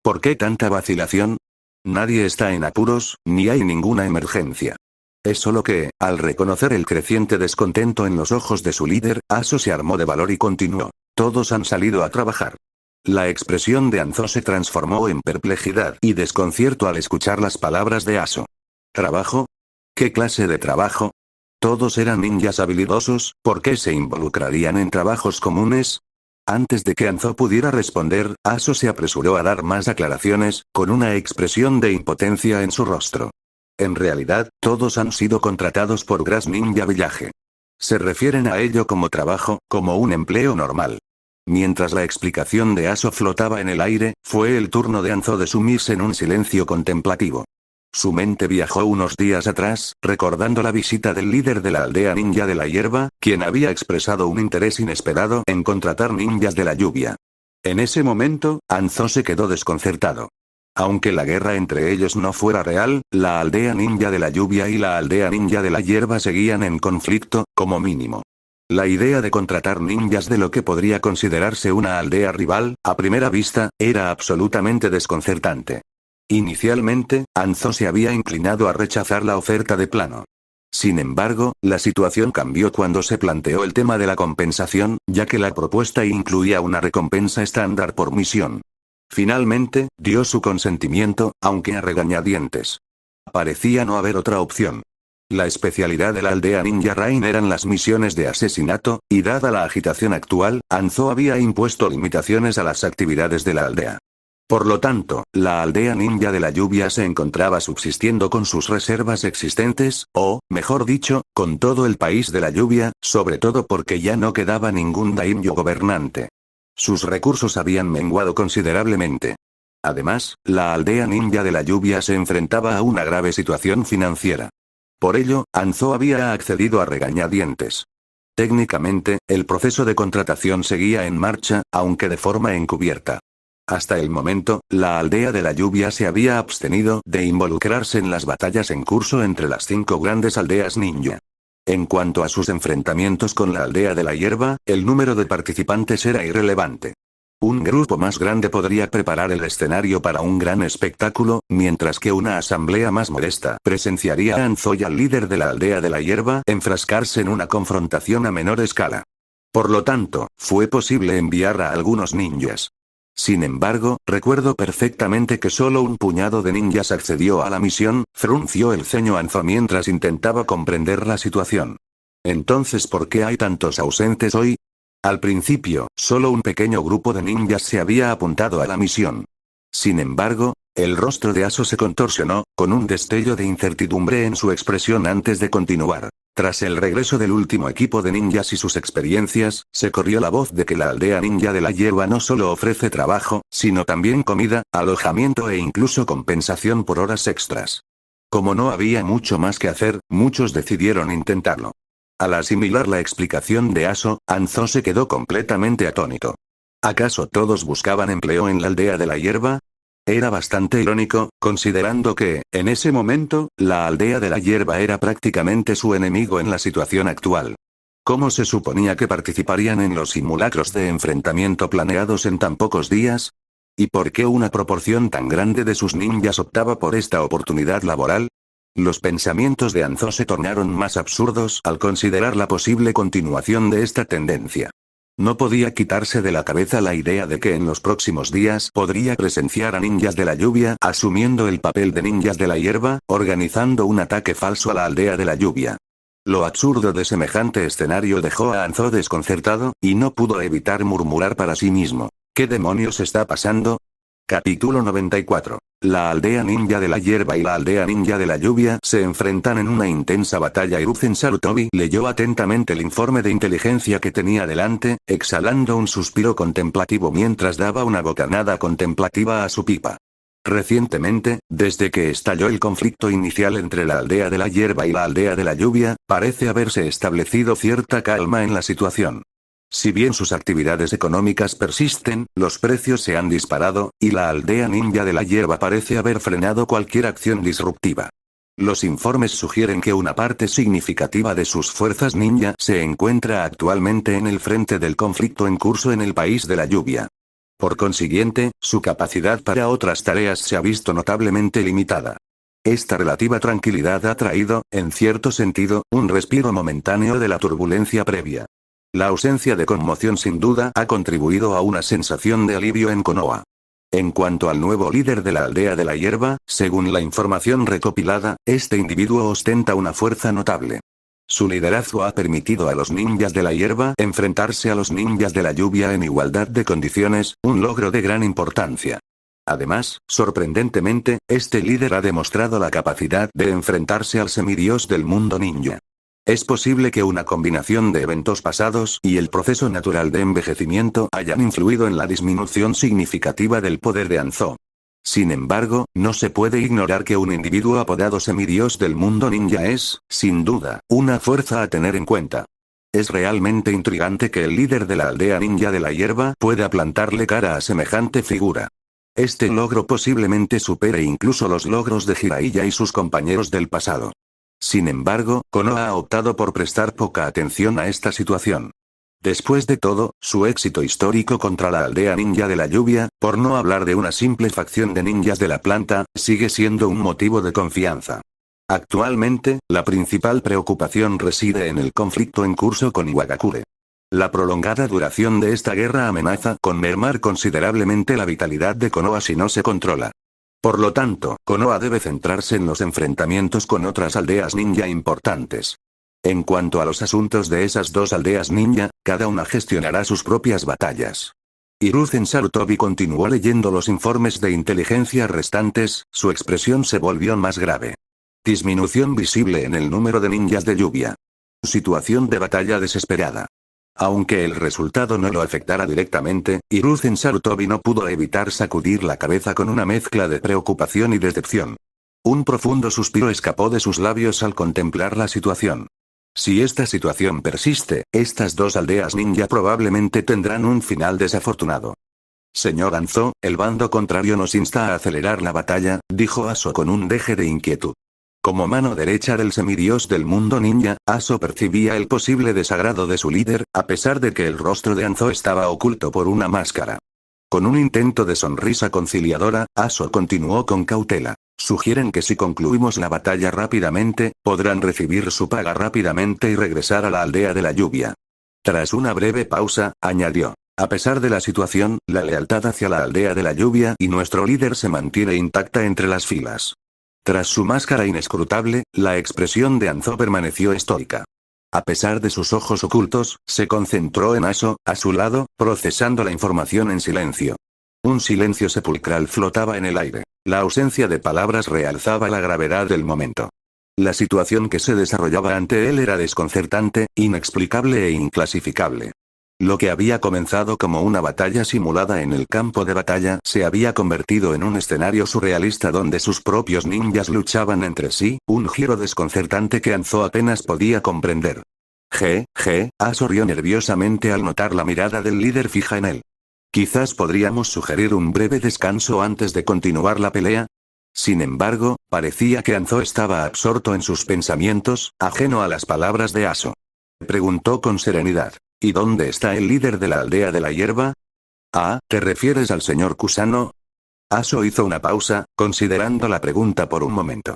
¿Por qué tanta vacilación? Nadie está en apuros, ni hay ninguna emergencia. Es solo que, al reconocer el creciente descontento en los ojos de su líder, Aso se armó de valor y continuó. Todos han salido a trabajar. La expresión de Hanzo se transformó en perplejidad y desconcierto al escuchar las palabras de Aso. ¿Trabajo? ¿Qué clase de trabajo? Todos eran ninjas habilidosos, ¿por qué se involucrarían en trabajos comunes? Antes de que Hanzo pudiera responder, Aso se apresuró a dar más aclaraciones, con una expresión de impotencia en su rostro. En realidad, todos han sido contratados por Grass Ninja Village. Se refieren a ello como trabajo, como un empleo normal. Mientras la explicación de Aso flotaba en el aire, fue el turno de Hanzo de sumirse en un silencio contemplativo. Su mente viajó unos días atrás, recordando la visita del líder de la aldea ninja de la hierba, quien había expresado un interés inesperado en contratar ninjas de la lluvia. En ese momento, Hanzo se quedó desconcertado. Aunque la guerra entre ellos no fuera real, la aldea ninja de la lluvia y la aldea ninja de la hierba seguían en conflicto, como mínimo. La idea de contratar ninjas de lo que podría considerarse una aldea rival, a primera vista, era absolutamente desconcertante. Inicialmente, Hanzo se había inclinado a rechazar la oferta de plano. Sin embargo, la situación cambió cuando se planteó el tema de la compensación, ya que la propuesta incluía una recompensa estándar por misión. Finalmente, dio su consentimiento, aunque a regañadientes. Parecía no haber otra opción. La especialidad de la aldea Ninja Rain eran las misiones de asesinato, y dada la agitación actual, Hanzo había impuesto limitaciones a las actividades de la aldea. Por lo tanto, la aldea ninja de la lluvia se encontraba subsistiendo con sus reservas existentes, o, mejor dicho, con todo el país de la lluvia, sobre todo porque ya no quedaba ningún daimyo gobernante. Sus recursos habían menguado considerablemente. Además, la aldea ninja de la lluvia se enfrentaba a una grave situación financiera. Por ello, Hanzo había accedido a regañadientes. Técnicamente, el proceso de contratación seguía en marcha, aunque de forma encubierta. Hasta el momento, la aldea de la lluvia se había abstenido de involucrarse en las batallas en curso entre las 5 grandes aldeas ninja. En cuanto a sus enfrentamientos con la aldea de la hierba, el número de participantes era irrelevante. Un grupo más grande podría preparar el escenario para un gran espectáculo, mientras que una asamblea más modesta presenciaría a Hanzo y al líder de la aldea de la hierba enfrascarse en una confrontación a menor escala. Por lo tanto, fue posible enviar a algunos ninjas. Sin embargo, recuerdo perfectamente que solo un puñado de ninjas accedió a la misión, frunció el ceño Anzo mientras intentaba comprender la situación. Entonces, ¿por qué hay tantos ausentes hoy? Al principio, solo un pequeño grupo de ninjas se había apuntado a la misión. Sin embargo, el rostro de Aso se contorsionó, con un destello de incertidumbre en su expresión antes de continuar. Tras el regreso del último equipo de ninjas y sus experiencias, se corrió la voz de que la aldea ninja de la hierba no solo ofrece trabajo, sino también comida, alojamiento e incluso compensación por horas extras. Como no había mucho más que hacer, muchos decidieron intentarlo. Al asimilar la explicación de Aso, Anzo se quedó completamente atónito. ¿Acaso todos buscaban empleo en la aldea de la hierba? Era bastante irónico, considerando que, en ese momento, la aldea de la hierba era prácticamente su enemigo en la situación actual. ¿Cómo se suponía que participarían en los simulacros de enfrentamiento planeados en tan pocos días? ¿Y por qué una proporción tan grande de sus ninjas optaba por esta oportunidad laboral? Los pensamientos de Anzo se tornaron más absurdos al considerar la posible continuación de esta tendencia. No podía quitarse de la cabeza la idea de que en los próximos días podría presenciar a ninjas de la lluvia asumiendo el papel de ninjas de la hierba, organizando un ataque falso a la aldea de la lluvia. Lo absurdo de semejante escenario dejó a Anzo desconcertado, y no pudo evitar murmurar para sí mismo: ¿qué demonios está pasando? Capítulo 94. La aldea ninja de la hierba y la aldea ninja de la lluvia se enfrentan en una intensa batalla. Hiruzen Sarutobi leyó atentamente el informe de inteligencia que tenía delante, exhalando un suspiro contemplativo mientras daba una bocanada contemplativa a su pipa. Recientemente, desde que estalló el conflicto inicial entre la aldea de la hierba y la aldea de la lluvia, parece haberse establecido cierta calma en la situación. Si bien sus actividades económicas persisten, los precios se han disparado, y la aldea ninja de la hierba parece haber frenado cualquier acción disruptiva. Los informes sugieren que una parte significativa de sus fuerzas ninja se encuentra actualmente en el frente del conflicto en curso en el país de la lluvia. Por consiguiente, su capacidad para otras tareas se ha visto notablemente limitada. Esta relativa tranquilidad ha traído, en cierto sentido, un respiro momentáneo de la turbulencia previa. La ausencia de conmoción sin duda ha contribuido a una sensación de alivio en Konoha. En cuanto al nuevo líder de la aldea de la hierba, según la información recopilada, este individuo ostenta una fuerza notable. Su liderazgo ha permitido a los ninjas de la hierba enfrentarse a los ninjas de la lluvia en igualdad de condiciones, un logro de gran importancia. Además, sorprendentemente, este líder ha demostrado la capacidad de enfrentarse al semidios del mundo ninja. Es posible que una combinación de eventos pasados y el proceso natural de envejecimiento hayan influido en la disminución significativa del poder de Anzo. Sin embargo, no se puede ignorar que un individuo apodado semidios del mundo ninja es, sin duda, una fuerza a tener en cuenta. Es realmente intrigante que el líder de la aldea ninja de la hierba pueda plantarle cara a semejante figura. Este logro posiblemente supere incluso los logros de Jiraiya y sus compañeros del pasado. Sin embargo, Konoha ha optado por prestar poca atención a esta situación. Después de todo, su éxito histórico contra la aldea ninja de la lluvia, por no hablar de una simple facción de ninjas de la planta, sigue siendo un motivo de confianza. Actualmente, la principal preocupación reside en el conflicto en curso con Iwagakure. La prolongada duración de esta guerra amenaza con mermar considerablemente la vitalidad de Konoha si no se controla. Por lo tanto, Konoha debe centrarse en los enfrentamientos con otras aldeas ninja importantes. En cuanto a los asuntos de esas dos aldeas ninja, cada una gestionará sus propias batallas. Hiruzen Sarutobi continuó leyendo los informes de inteligencia restantes, su expresión se volvió más grave. Disminución visible en el número de ninjas de lluvia. Situación de batalla desesperada. Aunque el resultado no lo afectara directamente, Hiruzen Sarutobi no pudo evitar sacudir la cabeza con una mezcla de preocupación y decepción. Un profundo suspiro escapó de sus labios al contemplar la situación. Si esta situación persiste, estas dos aldeas ninja probablemente tendrán un final desafortunado. Señor Anzo, el bando contrario nos insta a acelerar la batalla, dijo Aso con un deje de inquietud. Como mano derecha del semidios del mundo ninja, Aso percibía el posible desagrado de su líder, a pesar de que el rostro de Anzo estaba oculto por una máscara. Con un intento de sonrisa conciliadora, Aso continuó con cautela. Sugieren que si concluimos la batalla rápidamente, podrán recibir su paga rápidamente y regresar a la aldea de la lluvia. Tras una breve pausa, añadió. A pesar de la situación, la lealtad hacia la aldea de la lluvia y nuestro líder se mantiene intacta entre las filas. Tras su máscara inescrutable, la expresión de Anzo permaneció estoica. A pesar de sus ojos ocultos, se concentró en Aso, a su lado, procesando la información en silencio. Un silencio sepulcral flotaba en el aire. La ausencia de palabras realzaba la gravedad del momento. La situación que se desarrollaba ante él era desconcertante, inexplicable e inclasificable. Lo que había comenzado como una batalla simulada en el campo de batalla se había convertido en un escenario surrealista donde sus propios ninjas luchaban entre sí, un giro desconcertante que Anzo apenas podía comprender. Aso rió nerviosamente al notar la mirada del líder fija en él. Quizás podríamos sugerir un breve descanso antes de continuar la pelea. Sin embargo, parecía que Anzo estaba absorto en sus pensamientos, ajeno a las palabras de Aso. Preguntó con serenidad. ¿Y dónde está el líder de la aldea de la hierba? Ah, ¿te refieres al señor Kusano? Aso hizo una pausa, considerando la pregunta por un momento.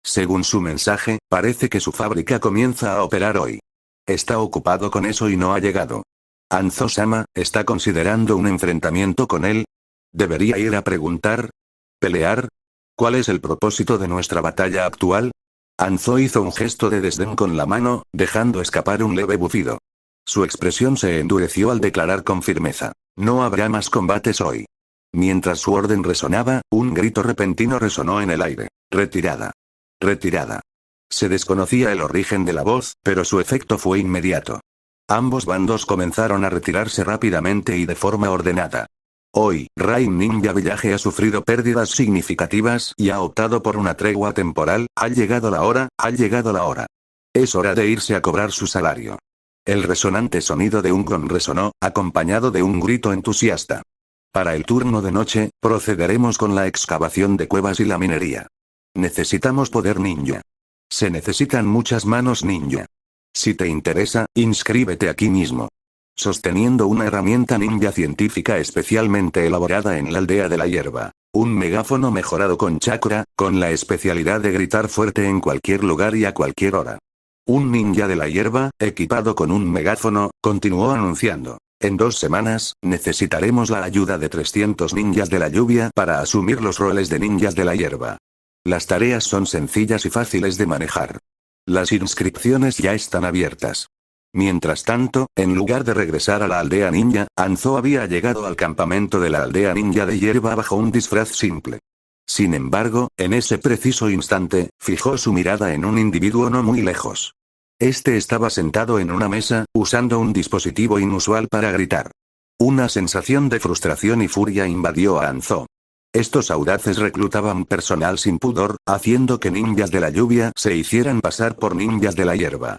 Según su mensaje, parece que su fábrica comienza a operar hoy. Está ocupado con eso y no ha llegado. Anzo-sama, ¿está considerando un enfrentamiento con él? ¿Debería ir a preguntar? ¿Pelear? ¿Cuál es el propósito de nuestra batalla actual? Anzo hizo un gesto de desdén con la mano, dejando escapar un leve bufido. Su expresión se endureció al declarar con firmeza. No habrá más combates hoy. Mientras su orden resonaba, un grito repentino resonó en el aire. Retirada. Retirada. Se desconocía el origen de la voz, pero su efecto fue inmediato. Ambos bandos comenzaron a retirarse rápidamente y de forma ordenada. Hoy, Rain Ninja Village ha sufrido pérdidas significativas y ha optado por una tregua temporal. Ha llegado la hora, ha llegado la hora. Es hora de irse a cobrar su salario. El resonante sonido de un gong resonó, acompañado de un grito entusiasta. Para el turno de noche, procederemos con la excavación de cuevas y la minería. Necesitamos poder ninja. Se necesitan muchas manos ninja. Si te interesa, inscríbete aquí mismo. Sosteniendo una herramienta ninja científica especialmente elaborada en la aldea de la hierba. Un megáfono mejorado con chakra, con la especialidad de gritar fuerte en cualquier lugar y a cualquier hora. Un ninja de la hierba, equipado con un megáfono, continuó anunciando. En 2 semanas, necesitaremos la ayuda de 300 ninjas de la lluvia para asumir los roles de ninjas de la hierba. Las tareas son sencillas y fáciles de manejar. Las inscripciones ya están abiertas. Mientras tanto, en lugar de regresar a la aldea ninja, Anzo había llegado al campamento de la aldea ninja de hierba bajo un disfraz simple. Sin embargo, en ese preciso instante, fijó su mirada en un individuo no muy lejos. Este estaba sentado en una mesa, usando un dispositivo inusual para gritar. Una sensación de frustración y furia invadió a Anzo. Estos audaces reclutaban personal sin pudor, haciendo que ninjas de la lluvia se hicieran pasar por ninjas de la hierba.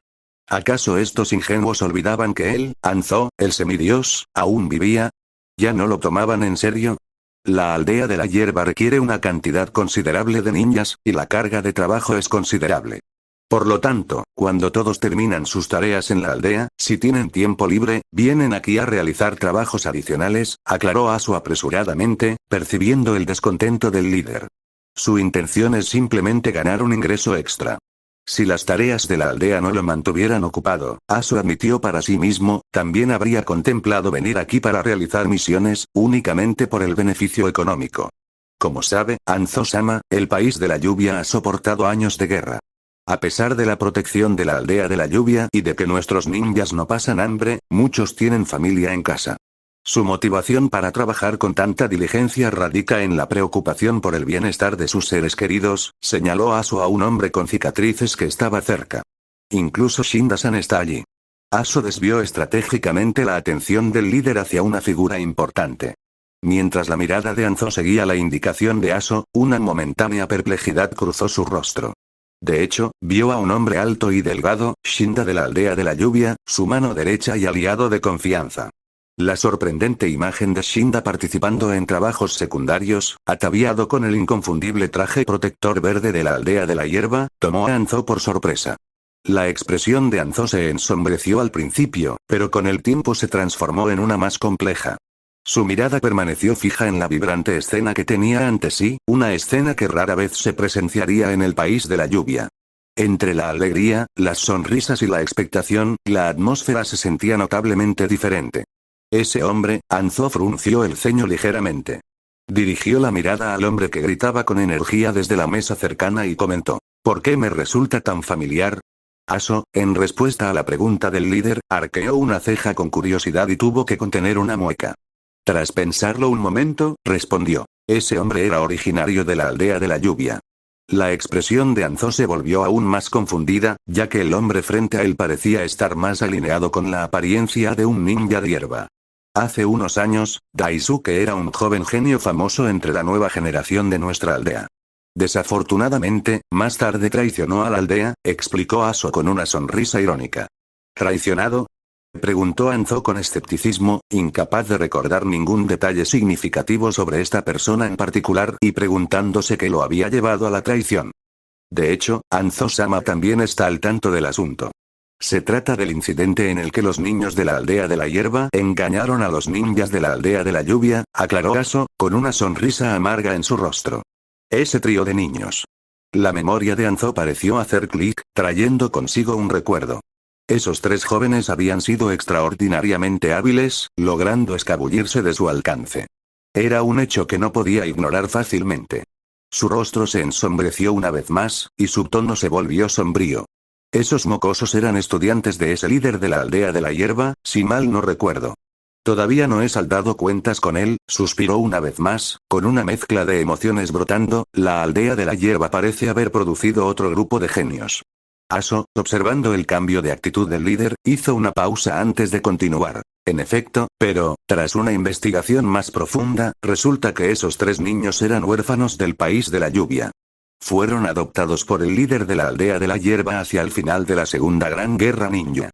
¿Acaso estos ingenuos olvidaban que él, Anzo, el semidios, aún vivía? ¿Ya no lo tomaban en serio? La aldea de la hierba requiere una cantidad considerable de ninjas, y la carga de trabajo es considerable. Por lo tanto, cuando todos terminan sus tareas en la aldea, si tienen tiempo libre, vienen aquí a realizar trabajos adicionales, aclaró Aso apresuradamente, percibiendo el descontento del líder. Su intención es simplemente ganar un ingreso extra. Si las tareas de la aldea no lo mantuvieran ocupado, Aso admitió para sí mismo, también habría contemplado venir aquí para realizar misiones, únicamente por el beneficio económico. Como sabe, Anzo-sama, el país de la lluvia ha soportado años de guerra. A pesar de la protección de la aldea de la lluvia y de que nuestros ninjas no pasan hambre, muchos tienen familia en casa. Su motivación para trabajar con tanta diligencia radica en la preocupación por el bienestar de sus seres queridos, señaló Aso a un hombre con cicatrices que estaba cerca. Incluso Shinda-san está allí. Aso desvió estratégicamente la atención del líder hacia una figura importante. Mientras la mirada de Anzo seguía la indicación de Aso, una momentánea perplejidad cruzó su rostro. De hecho, vio a un hombre alto y delgado, Shinda de la aldea de la lluvia, su mano derecha y aliado de confianza. La sorprendente imagen de Shinda participando en trabajos secundarios, ataviado con el inconfundible traje protector verde de la aldea de la hierba, tomó a Anzo por sorpresa. La expresión de Anzo se ensombreció al principio, pero con el tiempo se transformó en una más compleja. Su mirada permaneció fija en la vibrante escena que tenía ante sí, una escena que rara vez se presenciaría en el país de la lluvia. Entre la alegría, las sonrisas y la expectación, la atmósfera se sentía notablemente diferente. Ese hombre, Anzo frunció el ceño ligeramente. Dirigió la mirada al hombre que gritaba con energía desde la mesa cercana y comentó: ¿Por qué me resulta tan familiar? Aso, en respuesta a la pregunta del líder, arqueó una ceja con curiosidad y tuvo que contener una mueca. Tras pensarlo un momento, respondió: ese hombre era originario de la aldea de la lluvia. La expresión de Anzo se volvió aún más confundida, ya que el hombre frente a él parecía estar más alineado con la apariencia de un ninja de hierba. Hace unos años, Daisuke era un joven genio famoso entre la nueva generación de nuestra aldea. Desafortunadamente, más tarde traicionó a la aldea, explicó Aso con una sonrisa irónica. ¿Traicionado? Preguntó Anzo con escepticismo, incapaz de recordar ningún detalle significativo sobre esta persona en particular y preguntándose qué lo había llevado a la traición. De hecho, Anzo-sama también está al tanto del asunto. Se trata del incidente en el que los niños de la aldea de la hierba engañaron a los ninjas de la aldea de la lluvia, aclaró Aso, con una sonrisa amarga en su rostro. Ese trío de niños. La memoria de Anzo pareció hacer clic, trayendo consigo un recuerdo. Esos tres jóvenes habían sido extraordinariamente hábiles, logrando escabullirse de su alcance. Era un hecho que no podía ignorar fácilmente. Su rostro se ensombreció una vez más, y su tono se volvió sombrío. Esos mocosos eran estudiantes de ese líder de la aldea de la hierba, si mal no recuerdo. Todavía no he saldado cuentas con él, suspiró una vez más, con una mezcla de emociones brotando. La aldea de la hierba parece haber producido otro grupo de genios. Aso, observando el cambio de actitud del líder, hizo una pausa antes de continuar. En efecto, pero, tras una investigación más profunda, resulta que esos tres niños eran huérfanos del país de la lluvia. Fueron adoptados por el líder de la aldea de la hierba hacia el final de la Segunda Gran Guerra Ninja.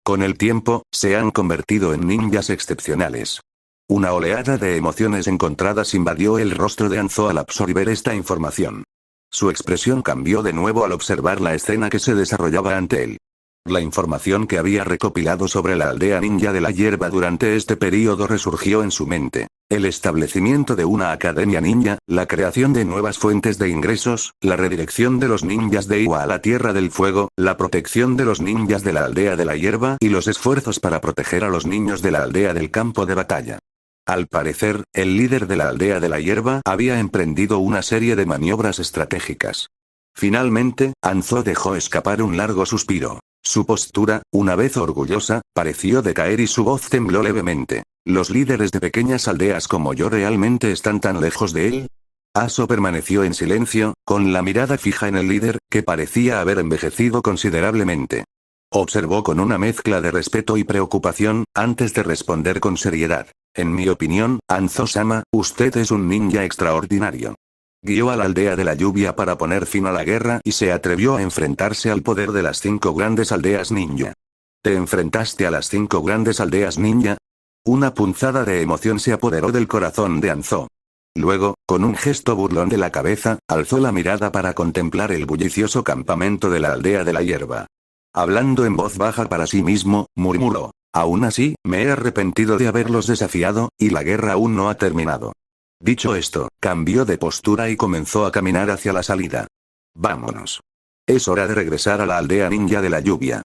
Con el tiempo, se han convertido en ninjas excepcionales. Una oleada de emociones encontradas invadió el rostro de Anzo al absorber esta información. Su expresión cambió de nuevo al observar la escena que se desarrollaba ante él. La información que había recopilado sobre la aldea ninja de la hierba durante este período resurgió en su mente. El establecimiento de una academia ninja, la creación de nuevas fuentes de ingresos, la redirección de los ninjas de Iwa a la Tierra del Fuego, la protección de los ninjas de la aldea de la hierba y los esfuerzos para proteger a los niños de la aldea del campo de batalla. Al parecer, el líder de la aldea de la hierba había emprendido una serie de maniobras estratégicas. Finalmente, Anzo dejó escapar un largo suspiro. Su postura, una vez orgullosa, pareció decaer y su voz tembló levemente. ¿Los líderes de pequeñas aldeas como yo realmente están tan lejos de él? Aso permaneció en silencio, con la mirada fija en el líder, que parecía haber envejecido considerablemente. Observó con una mezcla de respeto y preocupación, antes de responder con seriedad. En mi opinión, Anzo-sama, usted es un ninja extraordinario. Guió a la aldea de la lluvia para poner fin a la guerra y se atrevió a enfrentarse al poder de las 5 grandes aldeas ninja. ¿Te enfrentaste a las 5 grandes aldeas ninja? Una punzada de emoción se apoderó del corazón de Anzo. Luego, con un gesto burlón de la cabeza, alzó la mirada para contemplar el bullicioso campamento de la aldea de la hierba. Hablando en voz baja para sí mismo, murmuró: aún así, me he arrepentido de haberlos desafiado, y la guerra aún no ha terminado. Dicho esto, cambió de postura y comenzó a caminar hacia la salida. Vámonos. Es hora de regresar a la aldea ninja de la lluvia.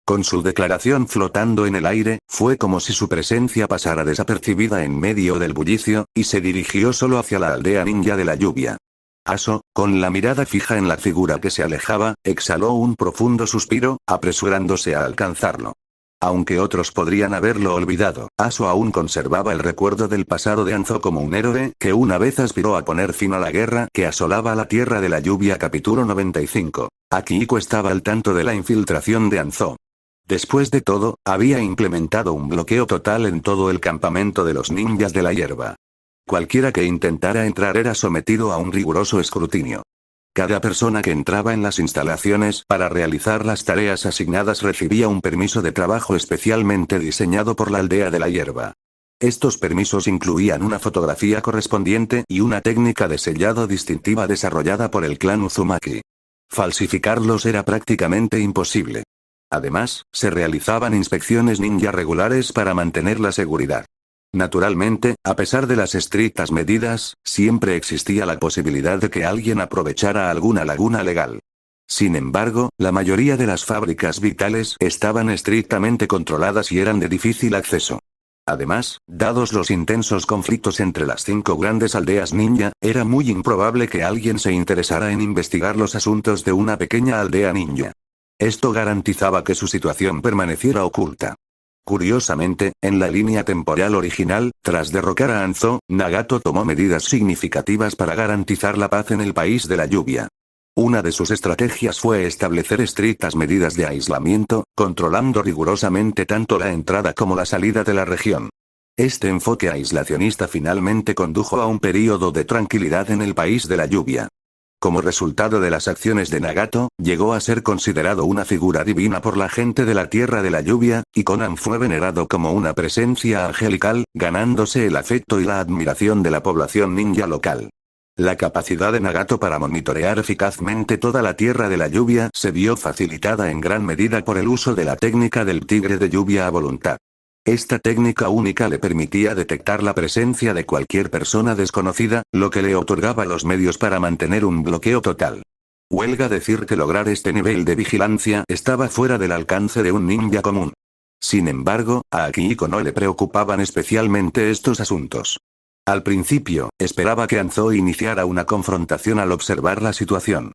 Con su declaración flotando en el aire, fue como si su presencia pasara desapercibida en medio del bullicio, y se dirigió solo hacia la aldea ninja de la lluvia. Aso, con la mirada fija en la figura que se alejaba, exhaló un profundo suspiro, apresurándose a alcanzarlo. Aunque otros podrían haberlo olvidado, Aso aún conservaba el recuerdo del pasado de Anzo como un héroe que una vez aspiró a poner fin a la guerra que asolaba la Tierra de la Lluvia. Capítulo 95. Akihiko estaba al tanto de la infiltración de Anzo. Después de todo, había implementado un bloqueo total en todo el campamento de los ninjas de la hierba. Cualquiera que intentara entrar era sometido a un riguroso escrutinio. Cada persona que entraba en las instalaciones para realizar las tareas asignadas recibía un permiso de trabajo especialmente diseñado por la aldea de la hierba. Estos permisos incluían una fotografía correspondiente y una técnica de sellado distintiva desarrollada por el clan Uzumaki. Falsificarlos era prácticamente imposible. Además, se realizaban inspecciones ninja regulares para mantener la seguridad. Naturalmente, a pesar de las estrictas medidas, siempre existía la posibilidad de que alguien aprovechara alguna laguna legal. Sin embargo, la mayoría de las fábricas vitales estaban estrictamente controladas y eran de difícil acceso. Además, dados los intensos conflictos entre las 5 grandes aldeas ninja, era muy improbable que alguien se interesara en investigar los asuntos de una pequeña aldea ninja. Esto garantizaba que su situación permaneciera oculta. Curiosamente, en la línea temporal original, tras derrocar a Hanzo, Nagato tomó medidas significativas para garantizar la paz en el país de la lluvia. Una de sus estrategias fue establecer estrictas medidas de aislamiento, controlando rigurosamente tanto la entrada como la salida de la región. Este enfoque aislacionista finalmente condujo a un período de tranquilidad en el país de la lluvia. Como resultado de las acciones de Nagato, llegó a ser considerado una figura divina por la gente de la Tierra de la Lluvia, y Conan fue venerado como una presencia angelical, ganándose el afecto y la admiración de la población ninja local. La capacidad de Nagato para monitorear eficazmente toda la Tierra de la Lluvia se vio facilitada en gran medida por el uso de la técnica del tigre de lluvia a voluntad. Esta técnica única le permitía detectar la presencia de cualquier persona desconocida, lo que le otorgaba los medios para mantener un bloqueo total. Huelga decir que lograr este nivel de vigilancia estaba fuera del alcance de un ninja común. Sin embargo, a Akihiko no le preocupaban especialmente estos asuntos. Al principio, esperaba que Hanzo iniciara una confrontación al observar la situación.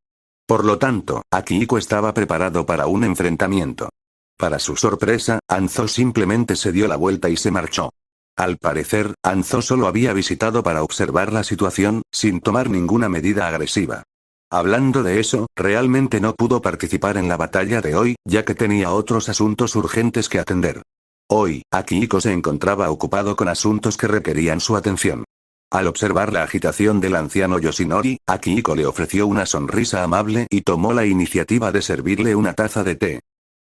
Por lo tanto, Akihiko estaba preparado para un enfrentamiento. Para su sorpresa, Hanzo simplemente se dio la vuelta y se marchó. Al parecer, Hanzo solo había visitado para observar la situación, sin tomar ninguna medida agresiva. Hablando de eso, realmente no pudo participar en la batalla de hoy, ya que tenía otros asuntos urgentes que atender. Hoy, Akihiko se encontraba ocupado con asuntos que requerían su atención. Al observar la agitación del anciano Yoshinori, Akihiko le ofreció una sonrisa amable y tomó la iniciativa de servirle una taza de té.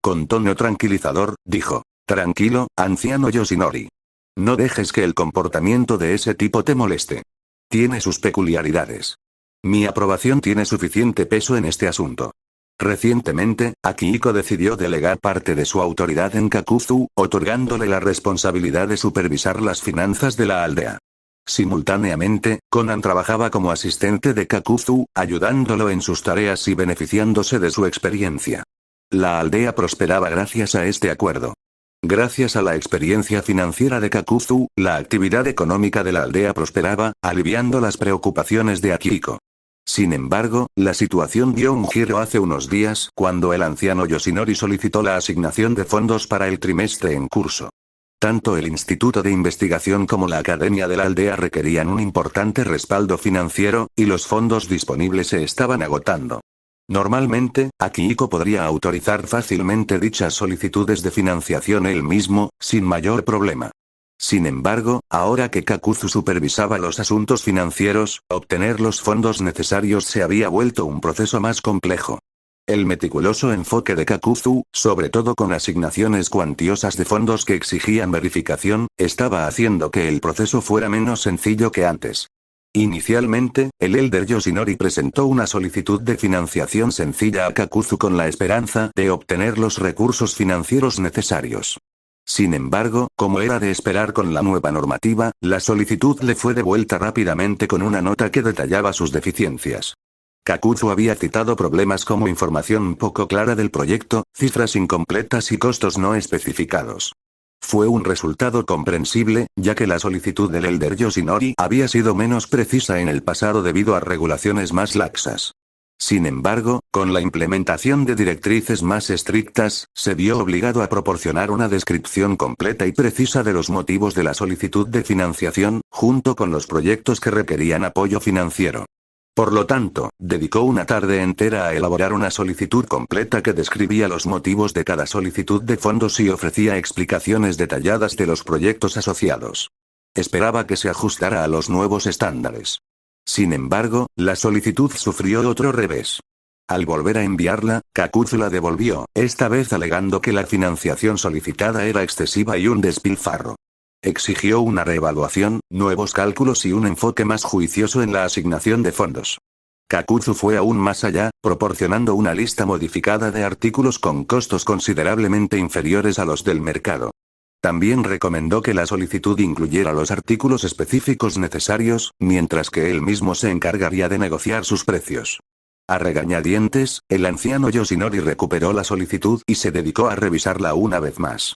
Con tono tranquilizador, dijo: «Tranquilo, anciano Yoshinori. No dejes que el comportamiento de ese tipo te moleste. Tiene sus peculiaridades. Mi aprobación tiene suficiente peso en este asunto». Recientemente, Akihiko decidió delegar parte de su autoridad en Kakuzu, otorgándole la responsabilidad de supervisar las finanzas de la aldea. Simultáneamente, Conan trabajaba como asistente de Kakuzu, ayudándolo en sus tareas y beneficiándose de su experiencia. La aldea prosperaba gracias a este acuerdo. Gracias a la experiencia financiera de Kakuzu, la actividad económica de la aldea prosperaba, aliviando las preocupaciones de Akihiko. Sin embargo, la situación dio un giro hace unos días cuando el anciano Yoshinori solicitó la asignación de fondos para el trimestre en curso. Tanto el Instituto de Investigación como la Academia de la aldea requerían un importante respaldo financiero, y los fondos disponibles se estaban agotando. Normalmente, Akihiko podría autorizar fácilmente dichas solicitudes de financiación él mismo, sin mayor problema. Sin embargo, ahora que Kakuzu supervisaba los asuntos financieros, obtener los fondos necesarios se había vuelto un proceso más complejo. El meticuloso enfoque de Kakuzu, sobre todo con asignaciones cuantiosas de fondos que exigían verificación, estaba haciendo que el proceso fuera menos sencillo que antes. Inicialmente, el Elder Yoshinori presentó una solicitud de financiación sencilla a Kakuzu con la esperanza de obtener los recursos financieros necesarios. Sin embargo, como era de esperar con la nueva normativa, la solicitud le fue devuelta rápidamente con una nota que detallaba sus deficiencias. Kakuzu había citado problemas como información poco clara del proyecto, cifras incompletas y costos no especificados. Fue un resultado comprensible, ya que la solicitud del Elder Yoshinori había sido menos precisa en el pasado debido a regulaciones más laxas. Sin embargo, con la implementación de directrices más estrictas, se vio obligado a proporcionar una descripción completa y precisa de los motivos de la solicitud de financiación, junto con los proyectos que requerían apoyo financiero. Por lo tanto, dedicó una tarde entera a elaborar una solicitud completa que describía los motivos de cada solicitud de fondos y ofrecía explicaciones detalladas de los proyectos asociados. Esperaba que se ajustara a los nuevos estándares. Sin embargo, la solicitud sufrió otro revés. Al volver a enviarla, Kakuzu la devolvió, esta vez alegando que la financiación solicitada era excesiva y un despilfarro. Exigió una reevaluación, nuevos cálculos y un enfoque más juicioso en la asignación de fondos. Kakuzu fue aún más allá, proporcionando una lista modificada de artículos con costos considerablemente inferiores a los del mercado. También recomendó que la solicitud incluyera los artículos específicos necesarios, mientras que él mismo se encargaría de negociar sus precios. A regañadientes, el anciano Yoshinori recuperó la solicitud y se dedicó a revisarla una vez más.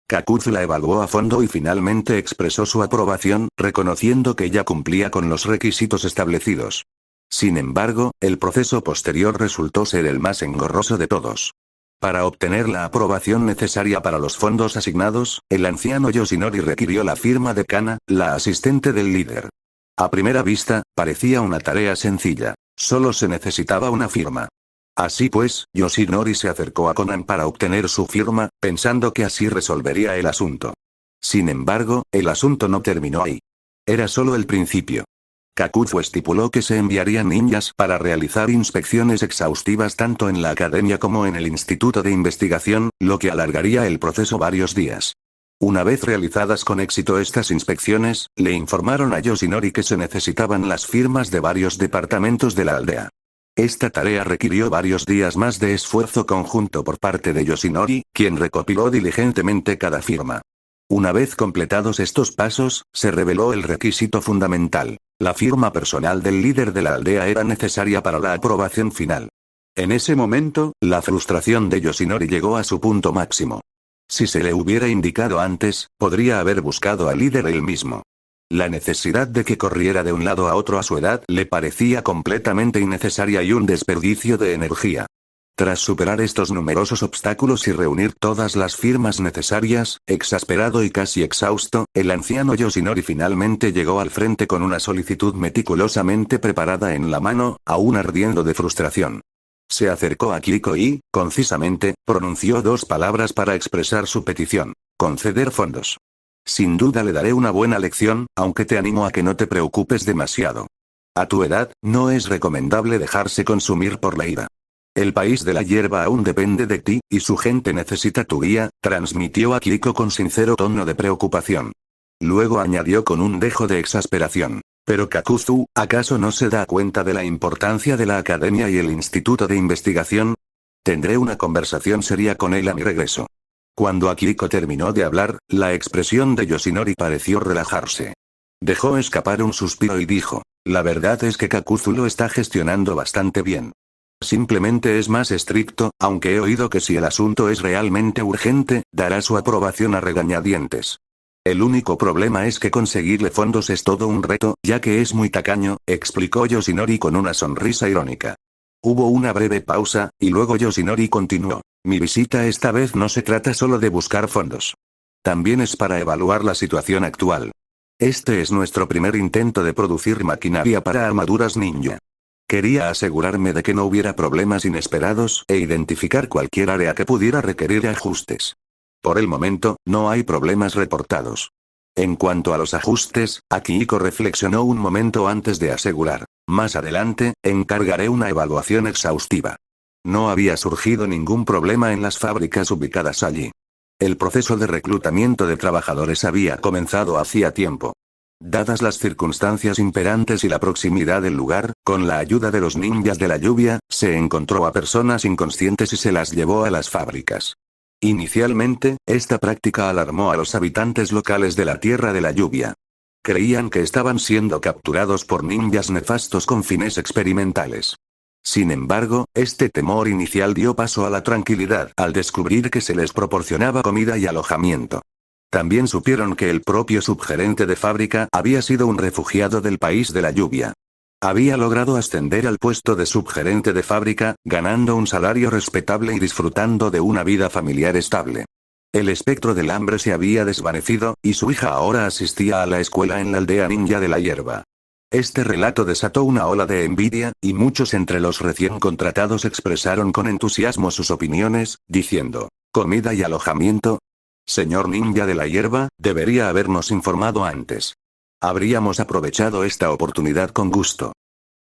Kakuzu la evaluó a fondo y finalmente expresó su aprobación, reconociendo que ya cumplía con los requisitos establecidos. Sin embargo, el proceso posterior resultó ser el más engorroso de todos. Para obtener la aprobación necesaria para los fondos asignados, el anciano Yoshinori requirió la firma de Kana, la asistente del líder. A primera vista, parecía una tarea sencilla. Solo se necesitaba una firma. Así pues, Yoshinori se acercó a Conan para obtener su firma, pensando que así resolvería el asunto. Sin embargo, el asunto no terminó ahí. Era solo el principio. Kakuzu estipuló que se enviarían ninjas para realizar inspecciones exhaustivas tanto en la academia como en el instituto de investigación, lo que alargaría el proceso varios días. Una vez realizadas con éxito estas inspecciones, le informaron a Yoshinori que se necesitaban las firmas de varios departamentos de la aldea. Esta tarea requirió varios días más de esfuerzo conjunto por parte de Yoshinori, quien recopiló diligentemente cada firma. Una vez completados estos pasos, se reveló el requisito fundamental. La firma personal del líder de la aldea era necesaria para la aprobación final. En ese momento, la frustración de Yoshinori llegó a su punto máximo. Si se le hubiera indicado antes, podría haber buscado al líder él mismo. La necesidad de que corriera de un lado a otro a su edad le parecía completamente innecesaria y un desperdicio de energía. Tras superar estos numerosos obstáculos y reunir todas las firmas necesarias, exasperado y casi exhausto, el anciano Yoshinori finalmente llegó al frente con una solicitud meticulosamente preparada en la mano, aún ardiendo de frustración. Se acercó a Kiriko y, concisamente, pronunció 2 palabras para expresar su petición: conceder fondos. Sin duda le daré una buena lección, aunque te animo a que no te preocupes demasiado. A tu edad, no es recomendable dejarse consumir por la ira. El país de la hierba aún depende de ti, y su gente necesita tu guía, transmitió a Kiriko con sincero tono de preocupación. Luego añadió con un dejo de exasperación: pero Kakuzu, ¿acaso no se da cuenta de la importancia de la academia y el instituto de investigación? Tendré una conversación seria con él a mi regreso. Cuando Akihiko terminó de hablar, la expresión de Yoshinori pareció relajarse. Dejó escapar un suspiro y dijo: la verdad es que Kakuzu lo está gestionando bastante bien. Simplemente es más estricto, aunque he oído que si el asunto es realmente urgente, dará su aprobación a regañadientes. El único problema es que conseguirle fondos es todo un reto, ya que es muy tacaño, explicó Yoshinori con una sonrisa irónica. Hubo una breve pausa, y luego Yoshinori continuó: mi visita esta vez no se trata solo de buscar fondos. También es para evaluar la situación actual. Este es nuestro primer intento de producir maquinaria para armaduras ninja. Quería asegurarme de que no hubiera problemas inesperados e identificar cualquier área que pudiera requerir ajustes. Por el momento, no hay problemas reportados. En cuanto a los ajustes, Akihiko reflexionó un momento antes de asegurar: más adelante, encargaré una evaluación exhaustiva. No había surgido ningún problema en las fábricas ubicadas allí. El proceso de reclutamiento de trabajadores había comenzado hacía tiempo. Dadas las circunstancias imperantes y la proximidad del lugar, con la ayuda de los ninjas de la lluvia, se encontró a personas inconscientes y se las llevó a las fábricas. Inicialmente, esta práctica alarmó a los habitantes locales de la Tierra de la Lluvia. Creían que estaban siendo capturados por ninjas nefastos con fines experimentales. Sin embargo, este temor inicial dio paso a la tranquilidad al descubrir que se les proporcionaba comida y alojamiento. También supieron que el propio subgerente de fábrica había sido un refugiado del país de la lluvia. Había logrado ascender al puesto de subgerente de fábrica, ganando un salario respetable y disfrutando de una vida familiar estable. El espectro del hambre se había desvanecido, y su hija ahora asistía a la escuela en la aldea ninja de la hierba. Este relato desató una ola de envidia, y muchos entre los recién contratados expresaron con entusiasmo sus opiniones, diciendo: ¿comida y alojamiento? Señor ninja de la hierba, debería habernos informado antes. Habríamos aprovechado esta oportunidad con gusto.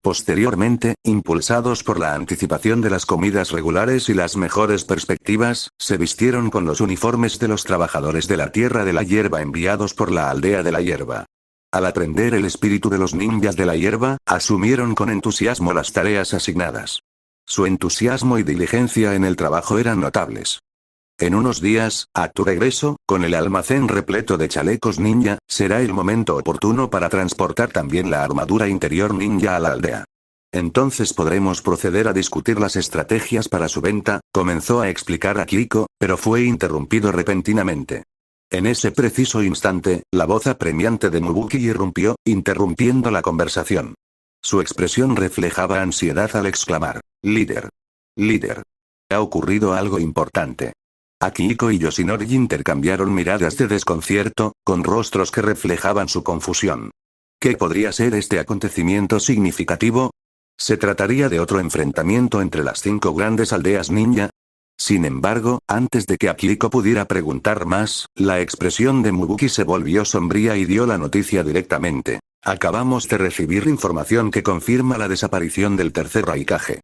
Posteriormente, impulsados por la anticipación de las comidas regulares y las mejores perspectivas, se vistieron con los uniformes de los trabajadores de la Tierra de la Hierba enviados por la aldea de la hierba. Al aprender el espíritu de los ninjas de la hierba, asumieron con entusiasmo las tareas asignadas. Su entusiasmo y diligencia en el trabajo eran notables. En unos días, a tu regreso, con el almacén repleto de chalecos ninja, será el momento oportuno para transportar también la armadura interior ninja a la aldea. Entonces podremos proceder a discutir las estrategias para su venta, comenzó a explicar Akihiko, pero fue interrumpido repentinamente. En ese preciso instante, la voz apremiante de Mubuki irrumpió, interrumpiendo la conversación. Su expresión reflejaba ansiedad al exclamar: «Líder. Líder. Ha ocurrido algo importante». Akihiko y Yoshinori intercambiaron miradas de desconcierto, con rostros que reflejaban su confusión. ¿Qué podría ser este acontecimiento significativo? ¿Se trataría de otro enfrentamiento entre las 5 grandes aldeas ninja? Sin embargo, antes de que Akihiko pudiera preguntar más, la expresión de Mubuki se volvió sombría y dio la noticia directamente. Acabamos de recibir información que confirma la desaparición del tercer Raikage.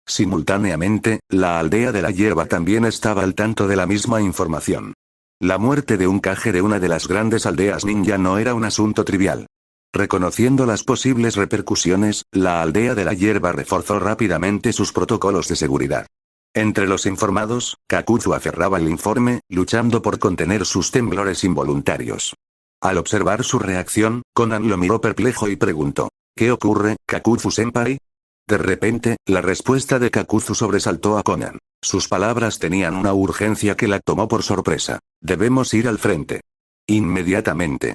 Simultáneamente, la aldea de la hierba también estaba al tanto de la misma información. La muerte de un Kage de una de las grandes aldeas ninja no era un asunto trivial. Reconociendo las posibles repercusiones, la aldea de la hierba reforzó rápidamente sus protocolos de seguridad. Entre los informados, Kakuzu aferraba el informe, luchando por contener sus temblores involuntarios. Al observar su reacción, Conan lo miró perplejo y preguntó: ¿Qué ocurre, Kakuzu-senpai? De repente, la respuesta de Kakuzu sobresaltó a Conan. Sus palabras tenían una urgencia que la tomó por sorpresa. Debemos ir al frente. Inmediatamente.